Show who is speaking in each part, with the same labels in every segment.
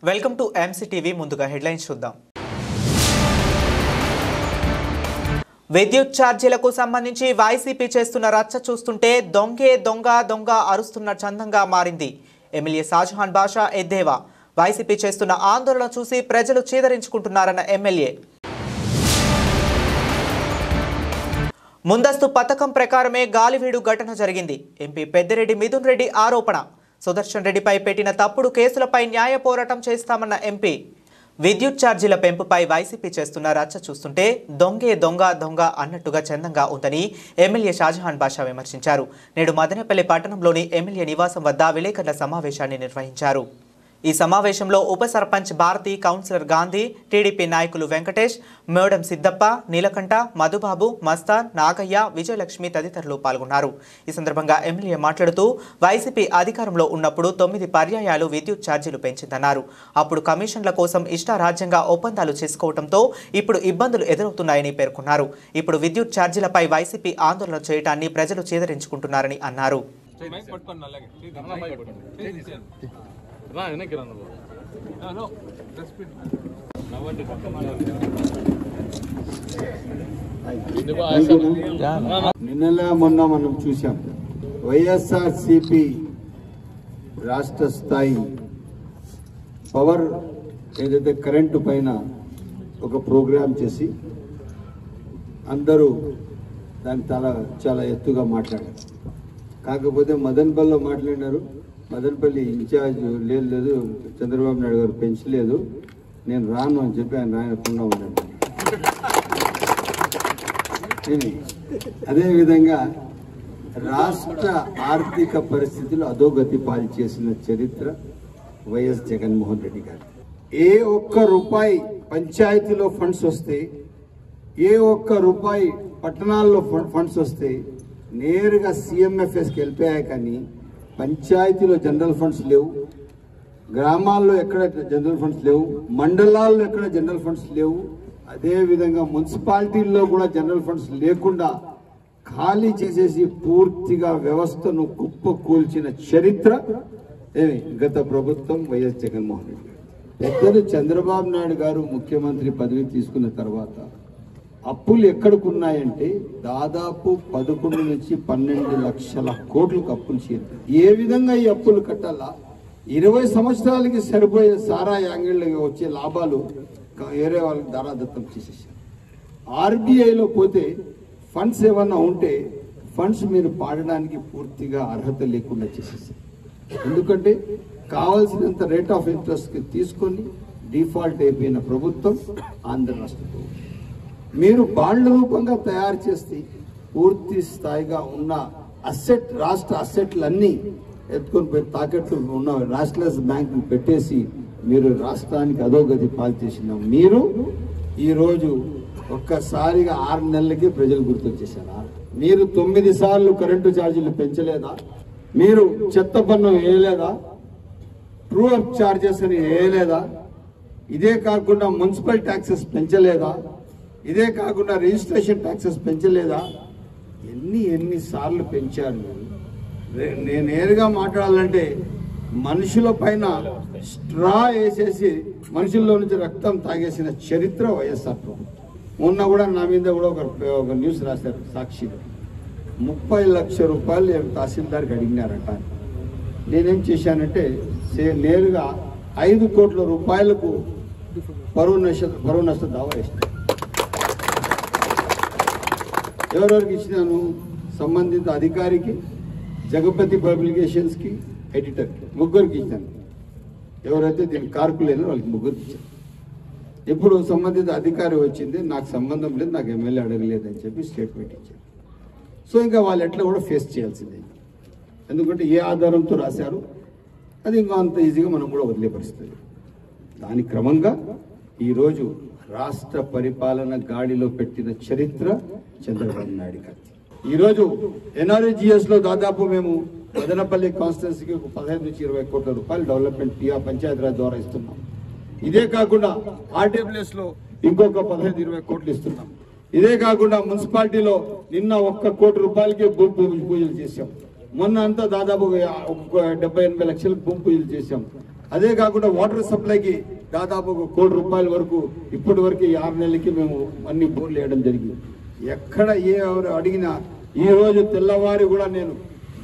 Speaker 1: Welcome to MCTV. ముందుగా headlines చూద్దాం. విద్యుత్ ఛార్జీలకు సంబంధించి వైసీపీ చేస్తున్న రచ్చ చూస్తుంటే దొంగే దొంగ దొంగ అరుస్తున్న చందంగా మారింది. ఎమ్మెల్యే షాజహాన్ బాషా ఎద్దేవా. వైసీపీ చేస్తున్న ఆందోళన చూసి ప్రజలు చీదరించుకుంటున్నారన్న ఎమ్మెల్యే. ముందస్తు పథకం ప్రకారమే గాలివీడు ఘటన జరిగింది. ఎంపీ పెద్దిరెడ్డి మిథున్ రెడ్డి ఆరోపణ. సుదర్శన్ రెడ్డిపై పెట్టిన తప్పుడు కేసులపై న్యాయ పోరాటం చేస్తామన్న ఎంపీ. విద్యుత్ ఛార్జీల పెంపుపై వైసీపీ చేస్తున్న రచ్చ చూస్తుంటే దొంగే దొంగ దొంగ అన్నట్టుగా చందంగా ఉందని ఎమ్మెల్యే షాజహాన్ బాషా విమర్శించారు. నేడు మదనపల్లి పట్టణంలోని ఎమ్మెల్యే నివాసం వద్ద విలేకరుల సమావేశాన్ని నిర్వహించారు. ఈ సమావేశంలో ఉప సర్పంచ్ భారతి, కౌన్సిలర్ గాంధీ, టీడీపీ నాయకులు వెంకటేష్, మేడం సిద్దప్ప, నీలకంఠ, మధుబాబు, మస్తాన్, నాగయ్య, విజయలక్ష్మి తదితరులు పాల్గొన్నారు. ఈ సందర్భంగా ఎమ్మెల్యే మాట్లాడుతూ వైసీపీ అధికారంలో ఉన్నప్పుడు 9 పర్యాయాలు విద్యుత్ ఛార్జీలు పెంచిందన్నారు. అప్పుడు కమిషన్ల కోసం ఇష్టారాజ్యంగా ఒప్పందాలు చేసుకోవడంతో ఇప్పుడు ఇబ్బందులు ఎదురవుతున్నాయని పేర్కొన్నారు. ఇప్పుడు విద్యుత్ ఛార్జీలపై వైసీపీ ఆందోళన చేయడాన్ని ప్రజలు చేదరించుకుంటున్నారని అన్నారు.
Speaker 2: నిన్నలా మొన్న మనం చూసాం, వైఎస్ఆర్సిపి రాష్ట్ర స్థాయి పవర్ ఏదైతే కరెంటు పైన ఒక ప్రోగ్రాం చేసి అందరూ దాన్ని చాలా ఎత్తుగా మాట్లాడారు. కాకపోతే మదనపల్లిలో మాట్లాడినారు. మదనపల్లి ఇన్ఛార్జ్ లేదు, చంద్రబాబు నాయుడు గారు పెంచలేదు, నేను రాను అని చెప్పి ఆయన రాయకుండా ఉన్నాడు. అదేవిధంగా రాష్ట్ర ఆర్థిక పరిస్థితులు అధోగతి పాలు చేసిన చరిత్ర వైఎస్ జగన్మోహన్ రెడ్డి గారు. ఏ ఒక్క రూపాయి పంచాయతీలో ఫండ్స్ వస్తే, ఏ ఒక్క రూపాయి పట్టణాల్లో ఫండ్స్ వస్తే నేరుగా సిఎంఎఫ్ఎస్కి వెళ్ళిపోయాయి. కానీ పంచాయతీలో జనరల్ ఫండ్స్ లేవు, గ్రామాల్లో ఎక్కడ జనరల్ ఫండ్స్ లేవు, మండలాల్లో ఎక్కడ జనరల్ ఫండ్స్ లేవు. అదేవిధంగా మున్సిపాలిటీల్లో కూడా జనరల్ ఫండ్స్ లేకుండా ఖాళీ చేసేసి పూర్తిగా వ్యవస్థను కుప్పకూల్చిన చరిత్ర గత ప్రభుత్వం వైఎస్ జగన్మోహన్ రెడ్డి గారు. పెద్దలు చంద్రబాబు నాయుడు గారు ముఖ్యమంత్రి పదవి తీసుకున్న తర్వాత అప్పులు ఎక్కడికున్నాయంటే దాదాపు 11 నుంచి 12 లక్షల కోట్లకు అప్పులు చేరారు. ఏ విధంగా ఈ అప్పులు కట్టాలా? 20 సంవత్సరాలకి సరిపోయే సారా యాంగిళ్ళకి వచ్చే లాభాలు వేరే వాళ్ళకి దారాదత్తం చేసేసారు. ఆర్బీఐలో పోతే ఫండ్స్ ఏమన్నా ఉంటే ఫండ్స్ మీరు పాడడానికి పూర్తిగా అర్హత లేకుండా చేసేసారు. ఎందుకంటే కావాల్సినంత రేట్ ఆఫ్ ఇంట్రెస్ట్ తీసుకొని డిఫాల్ట్ అయిపోయిన ప్రభుత్వం ఆంధ్ర రాష్ట్ర ప్రభుత్వం. మీరు బాండ్ల రూపంగా తయారు చేస్తే పూర్తి స్థాయిగా ఉన్న రాష్ట్ర అసెట్లన్నీ ఎత్తుకొని పోయి తాకట్లు ఉన్న రాష్ట్రలెస్ బ్యాంకు పెట్టేసి మీరు రాష్ట్రానికి అధోగతి పాలు చేసిన మీరు ఈరోజు ఒక్కసారిగా 6 నెలలకి ప్రజలు గుర్తొచ్చేసారా? మీరు 9 సార్లు కరెంటు ఛార్జీలు పెంచలేదా? మీరు చెత్త పన్ను వేయలేదా? ట్రూ అప్ ఛార్జెస్ అని వేయలేదా? ఇదే కాకుండా మున్సిపల్ ట్యాక్సెస్ పెంచలేదా? ఇదే కాకుండా రిజిస్ట్రేషన్ ట్యాక్సెస్ పెంచలేదా? ఎన్నిసార్లు పెంచారు? నేను నేరుగా మాట్లాడాలంటే మనుషుల పైన స్ట్రా వేసేసి మనుషుల్లో నుంచి రక్తం తాగేసిన చరిత్ర వైఎస్ఆర్ ప్రభుత్వం. మొన్న కూడా నా మీద కూడా ఒక న్యూస్ రాశారు సాక్షిలో. 30 లక్షల రూపాయలు తహసీల్దార్కి అడిగినారట. నేనేం చేశానంటే నేరుగా 5 కోట్ల రూపాయలకు పరువు నష్ట దావా వేసినాను. ఎవరెవరికి ఇచ్చినాను? సంబంధిత అధికారికి, జగపతి పబ్లికేషన్స్కి, ఎడిటర్కి, ముగ్గురికి ఇచ్చాను. ఎవరైతే దీనికి కారకులేనో వాళ్ళకి ముగ్గురికి ఇచ్చాను. ఇప్పుడు సంబంధిత అధికారి వచ్చింది, నాకు సంబంధం లేదు, నాకు ఎమ్మెల్యే అడగలేదని చెప్పి స్టేట్మెంట్ ఇచ్చారు. సో ఇంకా వాళ్ళు ఎట్లా కూడా ఫేస్ చేయాల్సిందే. ఎందుకంటే ఏ ఆధారంతో రాశారు అది ఇంకా అంత ఈజీగా మనం కూడా వదిలే పరిస్థితి. దాని క్రమంగా ఈరోజు రాష్ట్ర పరిపాలన గాడిలో పెట్టిన చరిత్ర చంద్రబాబు నాయుడు గారి. ఈరోజు ఎన్ఆర్ఈజిఎస్ లో దాదాపు మేము మదనపల్లి కాన్స్టిట్యున్సీకి 15 నుంచి 20 కోట్ల రూపాయలు డెవలప్మెంట్ పంచాయతీరాజ్ ద్వారా ఇస్తున్నాం. ఇదే కాకుండా ఆర్డబ్ల్యూఎస్ లో ఇంకొక 15-20 కోట్లు ఇస్తున్నాం. ఇదే కాకుండా మున్సిపాలిటీలో నిన్న 1 కోటి రూపాయలకి భూమి పూజలు చేశాం. మొన్న అంతా దాదాపు 70-80 లక్షలకు భూమి పూజలు చేశాం. అదే కాకుండా వాటర్ సప్లైకి దాదాపు 1 కోటి రూపాయల వరకు ఇప్పటి వరకు 6 నెలలకి మేము అన్ని బోర్లు వేయడం జరిగింది. ఎక్కడ ఎవరు అడిగినా ఈ రోజు తెల్లవారి కూడా నేను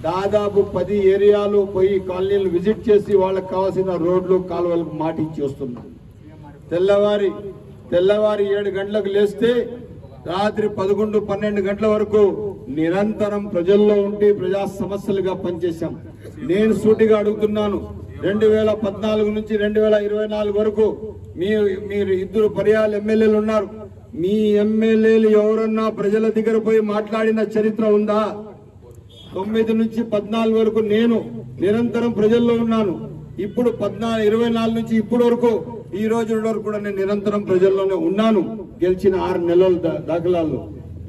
Speaker 2: దాదాపు 10 ఏరియాలు పోయి కాలనీలు విజిట్ చేసి వాళ్ళకి కావాల్సిన రోడ్లు కాలువలకు మాట ఇచ్చి వస్తున్నాను. తెల్లవారి 7 గంటలకు లేస్తే రాత్రి 11, 12 గంటల వరకు నిరంతరం ప్రజల్లో ఉండి ప్రజా సమస్యలుగా పనిచేశాం. నేను సూటిగా అడుగుతున్నాను, 2014 నుంచి 2024 వరకు మీరు 2 పర్యాలు ఎమ్మెల్యేలు ఉన్నారు. మీ ఎమ్మెల్యేలు ఎవరన్నా ప్రజల దగ్గర పోయి మాట్లాడిన చరిత్ర ఉందా? 9 నుంచి 14 వరకు నేను నిరంతరం ప్రజల్లో ఉన్నాను. ఇప్పుడు 24 నుంచి ఇప్పటి వరకు ఈ రోజు వరకు కూడా నేను నిరంతరం ప్రజల్లోనే ఉన్నాను. గెలిచిన 6 నెలల దాఖలాల్లో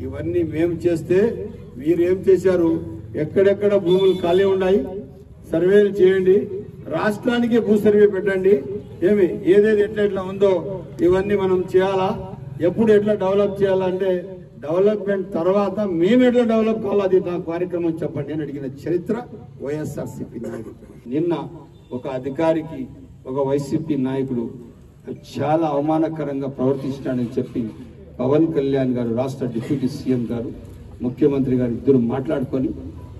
Speaker 2: ఇవన్నీ మేము చేస్తే మీరు ఏం చేశారు? ఎక్కడెక్కడ భూములు ఖాళీ ఉన్నాయి సర్వేలు చేయండి, రాష్ట్రానికి భూ సర్వే పెట్టండి. ఏదేది ఎట్లా ఉందో ఇవన్నీ మనం చేయాలా? ఎప్పుడు ఎట్లా డెవలప్ చేయాలంటే డెవలప్మెంట్ తర్వాత మేము ఎట్లా డెవలప్ కావాలో అది నా కార్యక్రమం చెప్పండి అని అడిగిన చరిత్ర వైఎస్ఆర్సీపీ నాయకుడు. నిన్న ఒక అధికారికి ఒక వైసీపీ నాయకుడు చాలా అవమానకరంగా ప్రవర్తించాడని చెప్పి పవన్ కళ్యాణ్ గారు, రాష్ట్ర డిప్యూటీ సీఎం గారు, ముఖ్యమంత్రి గారు ఇద్దరు మాట్లాడుకొని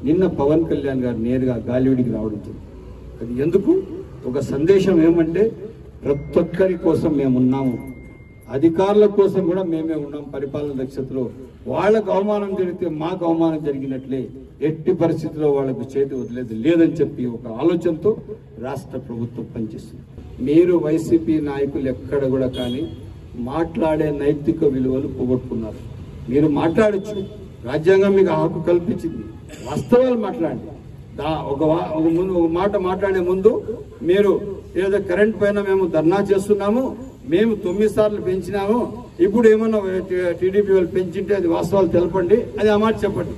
Speaker 2: నిన్న పవన్ కళ్యాణ్ గారు నేరుగా గాలివీడికి రావడం జరిగింది. అది ఎందుకు? ఒక సందేశం ఏమంటే ప్రతి ఒక్కరి కోసం మేమున్నాము, అధికారుల కోసం కూడా మేమే ఉన్నాం. పరిపాలన దక్షతలో వాళ్ళకు అవమానం జరిగితే మాకు అవమానం జరిగినట్లే, ఎట్టి పరిస్థితిలో వాళ్ళకు చేతి వదిలేదు లేదని చెప్పి ఒక ఆలోచనతో రాష్ట్ర ప్రభుత్వం పనిచేస్తుంది. మీరు వైసీపీ నాయకులు ఎక్కడ కూడా కానీ మాట్లాడే నైతిక విలువలు పోగొట్టుకున్నారు. మీరు మాట్లాడచ్చు, రాజ్యాంగం మీకు హక్కు కల్పించింది, వాస్తవాలు మాట్లాడండి. ఒక మాట మాట్లాడే ముందు మీరు ఏదో కరెంట్ పైన మేము ధర్నా చేస్తున్నాము, మేము 9 సార్లు పెంచినాము, ఇప్పుడు ఏమన్నా టీడీపీ వాళ్ళు పెంచింటే అది వాస్తవాలు తెలపండి, అది ఆ మాట చెప్పండి,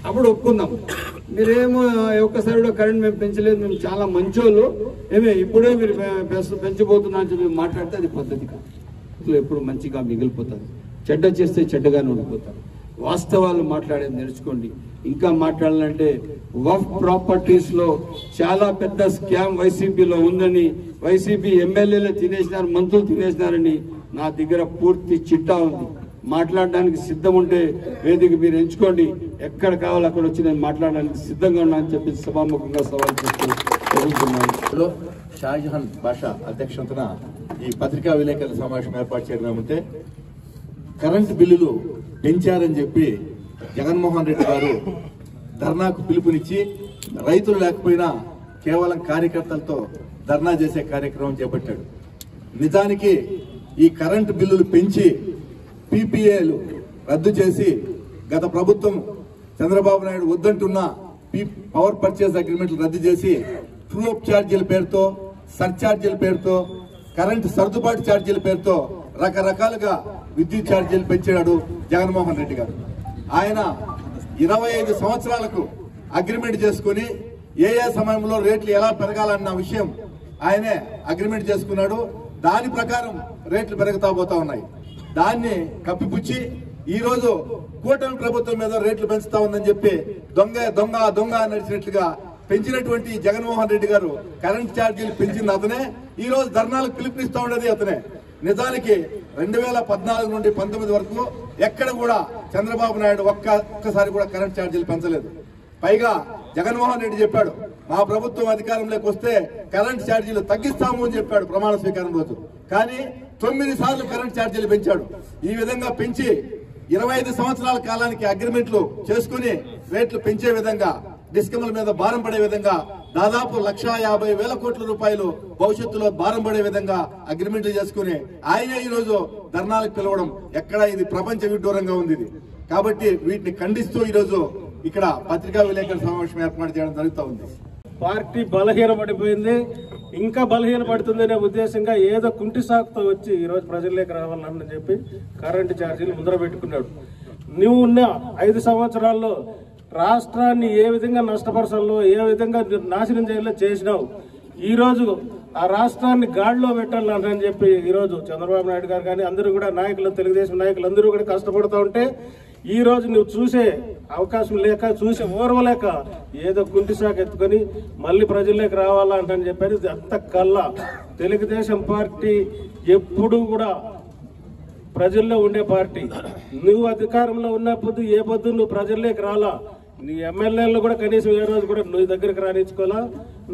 Speaker 2: అప్పుడు ఒప్పుకుందాం. మీరేమో ఒక్కసారి కూడా కరెంట్ మేము పెంచలేదు, మేము చాలా మంచోళ్ళు, ఇప్పుడే మీరు పెంచబోతున్నా అని చెప్పి మాట్లాడితే అది పద్ధతి కాదు. ఎప్పుడు మంచిగా మిగిలిపోతుంది, చెడ్డ చేస్తే చెడ్డగానే ఉండిపోతారు. వాస్తవాలు మాట్లాడేది నేర్చుకోండి. ఇంకా మాట్లాడాలంటే వక్ఫ్ ప్రాపర్టీస్ లో చాలా పెద్ద స్కామ్ వైసీపీలో ఉందని, వైసీపీ ఎమ్మెల్యేలు తినేసినారు, మంత్రులు తినేసినారని నా దగ్గర పూర్తి చిట్టా ఉంది. మాట్లాడడానికి సిద్ధం ఉంటే వేదిక మీరు ఎంచుకోండి, ఎక్కడ కావాలో అక్కడ వచ్చి నేను మాట్లాడడానికి సిద్ధంగా ఉన్నా అని చెప్పి సభాముఖంగా సవాల్ చేస్తున్నాను.
Speaker 3: షాజహాన్ బాషా అధ్యక్షతన ఈ పత్రికా విలేకరుల సమావేశం ఏర్పాటు చేయడమంటే కరెంటు బిల్లులు పెంచారని చెప్పి జగన్మోహన్ రెడ్డి గారు ధర్నాకు పిలుపునిచ్చి రైతులు లేకపోయినా కేవలం కార్యకర్తలతో ధర్నా చేసే కార్యక్రమం చేపట్టాడు. నిజానికి ఈ కరెంటు బిల్లులు పెంచి పీపీఏలు రద్దు చేసి గత ప్రభుత్వం చంద్రబాబు నాయుడు వద్దంటున్న పవర్ పర్చేస్ అగ్రిమెంట్లు రద్దు చేసి ట్రూ అప్ ఛార్జీల పేరుతో, సర్ఛార్జీల పేరుతో, కరెంటు సర్దుబాటు ఛార్జీల పేరుతో రకరకాలుగా విద్యుత్ ఛార్జీలు పెంచాడు జగన్మోహన్ రెడ్డి గారు. ఆయన 25 సంవత్సరాలకు అగ్రిమెంట్ చేసుకుని ఏ సమయంలో రేట్లు ఎలా పెరగాలన్న విషయం ఆయనే అగ్రిమెంట్ చేసుకున్నాడు. దాని ప్రకారం రేట్లు పెరుగుతా పోతా ఉన్నాయి. దాన్ని కప్పిపుచ్చి ఈ రోజు కూటమి ప్రభుత్వం మీద రేట్లు పెంచుతా ఉందని చెప్పి దొంగ దొంగ దొంగ నడిచినట్లుగా పెంచినటువంటి జగన్మోహన్ రెడ్డి గారు కరెంట్ ఛార్జీలు పెంచింది అతనే, ఈ రోజు ధర్నాలకు పిలుపునిస్తా ఉండేది అతనే. నిజానికి 2014 నుండి 19 వరకు ఎక్కడ కూడా చంద్రబాబు నాయుడు ఒక్కసారి కూడా కరెంట్ ఛార్జీలు పెంచలేదు. పైగా జగన్మోహన్ రెడ్డి చెప్పాడు, మా ప్రభుత్వం అధికారంలోకి వస్తే కరెంట్ ఛార్జీలు తగ్గిస్తాము అని చెప్పాడు ప్రమాణ స్వీకారం రోజు. కానీ 9 సార్లు కరెంట్ ఛార్జీలు పెంచాడు. ఈ విధంగా పెంచి 25 సంవత్సరాల కాలానికి అగ్రిమెంట్లు చేసుకుని రేట్లు పెంచే విధంగా, డిస్కమ్ల మీద భారం పడే విధంగా దాదాపు 1,50,000 కోట్ల రూపాయలు భవిష్యత్తులో భారం పడే విధంగా అగ్రిమెంట్లు చేసుకుని ఆయనే ఈ రోజు ధర్నాలకు పిలవడం ఎక్కడ ఇది ప్రపంచ విడ్డూరంగా ఉంది. కాబట్టి వీటిని ఖండిస్తూ ఈ రోజు ఇక్కడ పత్రికా విలేకరుల సమావేశం ఏర్పాటు చేయడం జరుగుతూ ఉంది.
Speaker 4: పార్టీ బలహీనపడిపోయింది, ఇంకా బలహీనపడుతుందనే ఉద్దేశంగా ఏదో కుంటి సాకుతో వచ్చి ఈ రోజు ప్రజల్లోకి రావాలని చెప్పి కరెంటు ఛార్జీలు ముందర పెట్టుకున్నాడు. నువ్వు ఉన్న 5 సంవత్సరాల్లో రాష్ట్రాన్ని ఏ విధంగా నష్టపరచాలో, ఏ విధంగా నాశనం చేయాలో చేసినావు. ఈ రోజు ఆ రాష్ట్రాన్ని గాడిలో పెట్టాలని చెప్పి ఈ రోజు చంద్రబాబు నాయుడు గారు కానీ అందరూ కూడా నాయకులు, తెలుగుదేశం నాయకులు అందరూ కూడా కష్టపడుతూ ఉంటే ఈ రోజు నువ్వు చూసే అవకాశం లేక చూసే ఓర్వలేక ఏదో కుంటి సాకు ఎత్తుకొని మళ్ళీ ప్రజల్లోకి రావాలా అంటని చెప్పారు. అంత కల్లా తెలుగుదేశం పార్టీ ఎప్పుడు కూడా ప్రజల్లో ఉండే పార్టీ. నువ్వు అధికారంలో ఉన్నప్పుడు ఏ పొద్దు నువ్వు ప్రజల్లోకి రాలా, నీ ఎమ్మెల్యేలు కూడా కనీసం ఏ రోజు కూడా నువ్వు దగ్గరికి రానిచ్చుకోవాలా.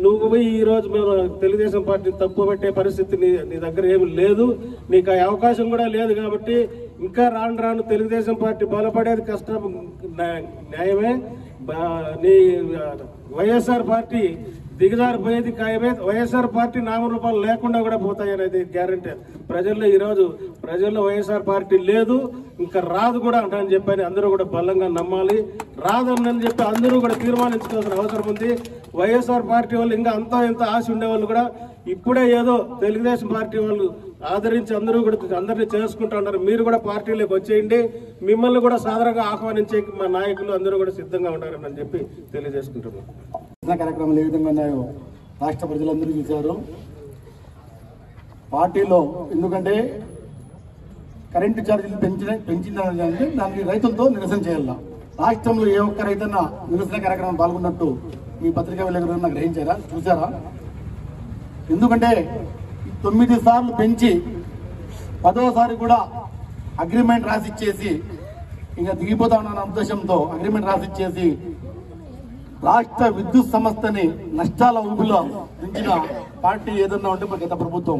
Speaker 4: నువ్వు పోయి ఈ రోజు మేము తెలుగుదేశం పార్టీని తప్పు పెట్టే పరిస్థితి నీ దగ్గర ఏమి లేదు, నీకు ఆ అవకాశం కూడా లేదు. కాబట్టి ఇంకా రాను తెలుగుదేశం పార్టీ బలపడేది కష్టం, న్యాయమే. నీ వైఎస్ఆర్ పార్టీ దిగజారిపోయేది ఖాయమే. వైఎస్ఆర్ పార్టీ నామరూపాలు లేకుండా కూడా పోతాయనేది గ్యారంటీ. ప్రజల్లో ఈరోజు వైఎస్ఆర్ పార్టీ లేదు, ఇంకా రాదు కూడా అంటానని చెప్పని అందరూ కూడా బలంగా నమ్మాలి. రాదని చెప్పి అందరూ కూడా తీర్మానించుకోవాల్సిన అవసరం ఉంది. వైఎస్ఆర్ పార్టీ వాళ్ళు ఇంకా అంతా ఇంత ఆశ ఉండేవాళ్ళు కూడా ఇప్పుడే ఏదో తెలుగుదేశం పార్టీ వాళ్ళు ఆదరించి అందరినీ చేసుకుంటా ఉన్నారు. మీరు కూడా పార్టీలోకి వచ్చేయండి, మిమ్మల్ని కూడా సాధారణంగా ఆహ్వానించే మా నాయకులు అందరూ కూడా సిద్ధంగా ఉంటారని చెప్పి తెలియజేసుకుంటున్నాం.
Speaker 5: కార్యక్రమాలు ఏ విధంగా ఉన్నాయో రాష్ట్ర ప్రజలందరూ చూశారు. పార్టీలో ఎందుకంటే కరెంటు ఛార్జీలు పెంచిందంటే దానికి రైతులతో నిరసన చేయాల. రాష్ట్రంలో ఏ ఒక్క రైతన్నా నిరసన కార్యక్రమం పాల్గొన్నట్టు మీ పత్రికా విలేకరులను గ్రహించారా, చూసారా? ఎందుకంటే 9 సార్లు పెంచి 10వసారి కూడా అగ్రిమెంట్ రాసిచ్చేసి ఇంకా దిగిపోతా ఉన్న ఉద్దేశంతో అగ్రిమెంట్ రాసిచ్చేసి రాష్ట్ర విద్యుత్ సంస్థని నష్టాల ఊబిలో దించిన పార్టీ ఏదన్నా ఉంటే గత ప్రభుత్వం.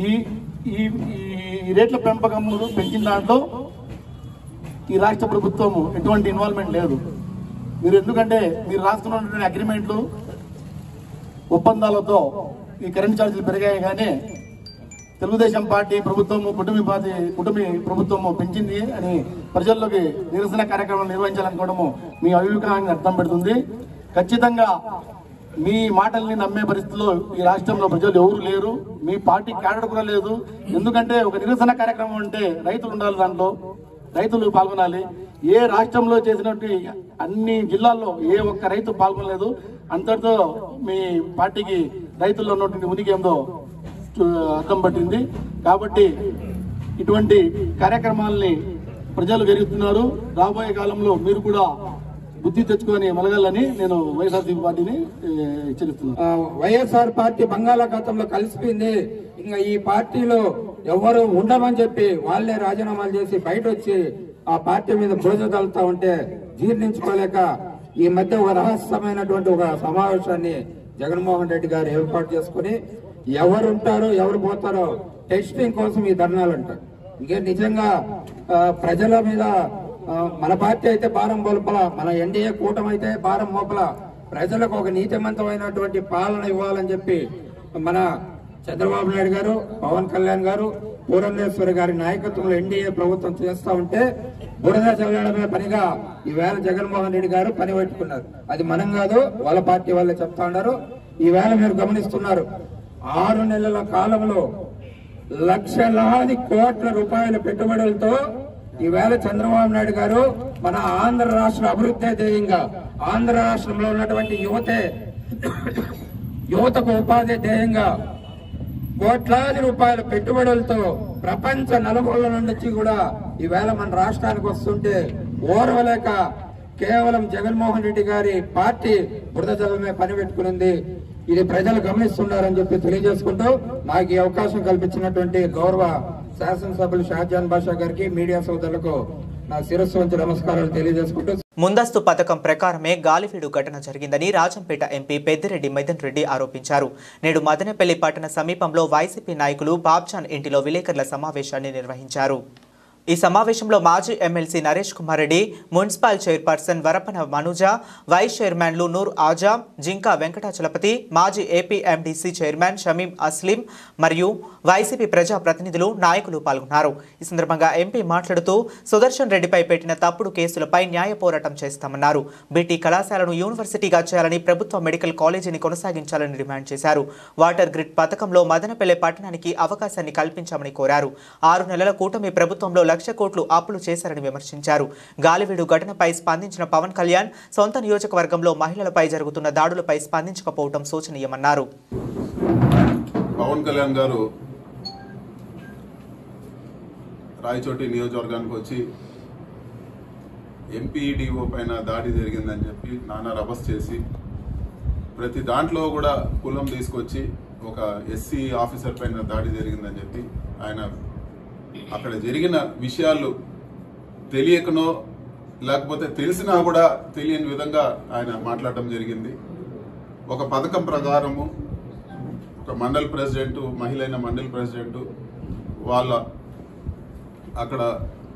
Speaker 5: ఈ రేట్ల పెంపకములు పెంచిన దాంట్లో ఈ రాష్ట్ర ప్రభుత్వం ఎటువంటి ఇన్వాల్వ్మెంట్ లేదు. మీరు ఎందుకంటే మీరు రాసుకున్నటువంటి అగ్రిమెంట్లు ఒప్పందాలతో ఈ కరెంట్ ఛార్జీలు పెరిగాయి, కానీ తెలుగుదేశం పార్టీ ప్రభుత్వము కుటుంబీ ప్రభుత్వము పెంచింది అని ప్రజల్లోకి నిరసన కార్యక్రమాలు నిర్వహించాలనుకోవడము మీ అవివేకానికి అర్థం పెడుతుంది. ఖచ్చితంగా మీ మాటల్ని నమ్మే పరిస్థితిలో ఈ రాష్ట్రంలో ప్రజలు ఎవరు లేరు, మీ పార్టీ క్యాడర్ కూడా లేదు. ఎందుకంటే ఒక నిరసన కార్యక్రమం అంటే రైతులు ఉండాలి, దాంట్లో రైతులు పాల్గొనాలి. ఏ రాష్ట్రంలో చేసినట్టు అన్ని జిల్లాల్లో ఏ ఒక్క రైతు పాల్గొనలేదు. అంతటితో మీ పార్టీకి రైతుల్లో ఉన్నటువంటి ఉనికి ఏందో అర్థం పట్టింది. కాబట్టి ఇటువంటి కార్యక్రమాలని ప్రజలు జరుగుతున్నారు. రాబోయే కాలంలో మీరు కూడా బుద్ధి తెచ్చుకొని మలగాలని నేను వైఎస్ఆర్సీపీ పార్టీని హెచ్చరిస్తున్నాను.
Speaker 6: వైఎస్ఆర్ పార్టీ బంగాళాఖాతంలో కలిసిపోయింది, ఇంకా ఈ పార్టీలో ఎవరు ఉండమని చెప్పి వాళ్ళే రాజీనామాలు చేసి బయట వచ్చి ఆ పార్టీ మీద బురద తగులుతా ఉంటే జీర్ణించుకోలేక ఈ మధ్య ఒక రహస్యమైనటువంటి ఒక సమావేశాన్ని జగన్మోహన్ రెడ్డి గారు ఏర్పాటు చేసుకుని ఎవరు ఉంటారో ఎవరు పోతారో టెస్టింగ్ కోసం ఈ ధర్నాలు అంటారు. ఇంకే నిజంగా ప్రజల మీద మన పార్టీ అయితే భారం మోపల, మన ఎన్డీఏ కూటమి అయితే భారం మోపల, ప్రజలకు ఒక నీతిమంతమైనటువంటి పాలన ఇవ్వాలని చెప్పి మన చంద్రబాబు నాయుడు గారు, పవన్ కళ్యాణ్ గారు, పురంధేశ్వరి గారి నాయకత్వంలో ఎన్డీఏ ప్రభుత్వం చేస్తా ఉంటే బురద చల్లడమే పనిగా ఈవేళ జగన్మోహన్ రెడ్డి గారు పని పెట్టుకున్నారు. అది మనం కాదు, వాళ్ళ పార్టీ వాళ్ళే చెప్తా ఉన్నారు. ఈవేళ మీరు గమనిస్తున్నారు, 6 నెలల కాలంలో లక్షలాది కోట్ల రూపాయల పెట్టుబడులతో ఈవేళ చంద్రబాబు నాయుడు గారు మన ఆంధ్ర రాష్ట్ర అభివృద్ధి ధ్యేయంగా, ఆంధ్ర రాష్ట్రంలో ఉన్నటువంటి యువతకు ఉపాధి ధ్యేయంగా కోట్లాది రూపాయల పెట్టుబడులతో ప్రపంచ నలుమూలల నుంచి కూడా ఈవేళ మన రాష్ట్రానికి వస్తుంటే ఓర్వలేక కేవలం జగన్మోహన్ రెడ్డి గారి పార్టీ బురద జల్లమే పని పెట్టుకునింది. ఇది ప్రజలు గమనిస్తున్నారని చెప్పి తెలియజేసుకుంటూ నాకు ఈ అవకాశం కల్పించినటువంటి గౌరవ శాసనసభ్యులు షాజహాన్ బాషా గారికి, మీడియా సోదరులకు నా శిరస్సు వంచి నమస్కారాలు తెలియజేసుకుంటూ
Speaker 1: ముందస్తు పథకం ప్రకారమే గాలివీడు ఘటన జరిగిందని రాజంపేట ఎంపీ పెద్దిరెడ్డి మిథున్ రెడ్డి ఆరోపించారు. నేడు మదనపల్లి పట్టణ సమీపంలో వైసీపీ నాయకులు బాబ్జాన్ ఇంటిలో విలేకరుల సమావేశాన్ని నిర్వహించారు. ఈ సమావేశంలో మాజీ MLC Naresh Kumar Reddy, municipal chairperson Varapana Manuja, vice చైర్మన్లు నూర్ ఆజాం, జింకా వెంకటాచలపతి, మాజీ AP MDC chairman Shamim Asleem మరియు వైసీపీ ప్రజా ప్రతినిధులు, నాయకులు పాల్గొన్నారు. ఈ సందర్భంగా ఎంపీ మాట్లాడుతూ సుదర్శన్ రెడ్డిపై పెట్టిన తప్పుడు కేసులపై న్యాయ పోరాటం చేస్తామన్నారు. బీటీ కళాశాలను యూనివర్సిటీగా చేయాలని, ప్రభుత్వ మెడికల్ కాలేజీని కొనసాగించాలని డిమాండ్ చేశారు. వాటర్ గ్రిడ్ పథకంలో మదనపల్లె పట్టణానికి అవకాశాన్ని కల్పించామని కోరారు. 6 నెలల కూటమి ప్రభుత్వంలో 1,00,000 కోట్లు అప్పులు చేశారని విమర్శించారు. గాలివీడు ఘటనపై స్పందించిన పవన్ కళ్యాణ్ సొంత నియోజకవర్గంలో మహిళలపై జరుగుతున్న దాడులపై స్పందించకపోవడం శోచనీయమన్నారు.
Speaker 7: పవన్ కళ్యాణ్ గారు రాయచోటి నియోజకవర్గానికి వచ్చి ఎంపీడీఓ పైన దాడి జరిగిందని చెప్పి నానా రభస్ చేసి ప్రతి దాంట్లో కూడా కులం తీసుకొచ్చి ఒక ఎస్సీ ఆఫీసర్ పైన దాడి జరిగిందని చెప్పి ఆయన అక్కడ జరిగిన విషయాలు తెలియకనో లేకపోతే తెలిసినా కూడా తెలియని విధంగా ఆయన మాట్లాడటం జరిగింది. ఒక పథకం ప్రకారము ఒక మండల్ ప్రెసిడెంట్, మహిళైన మండల్ ప్రెసిడెంట్ వాళ్ళ అక్కడ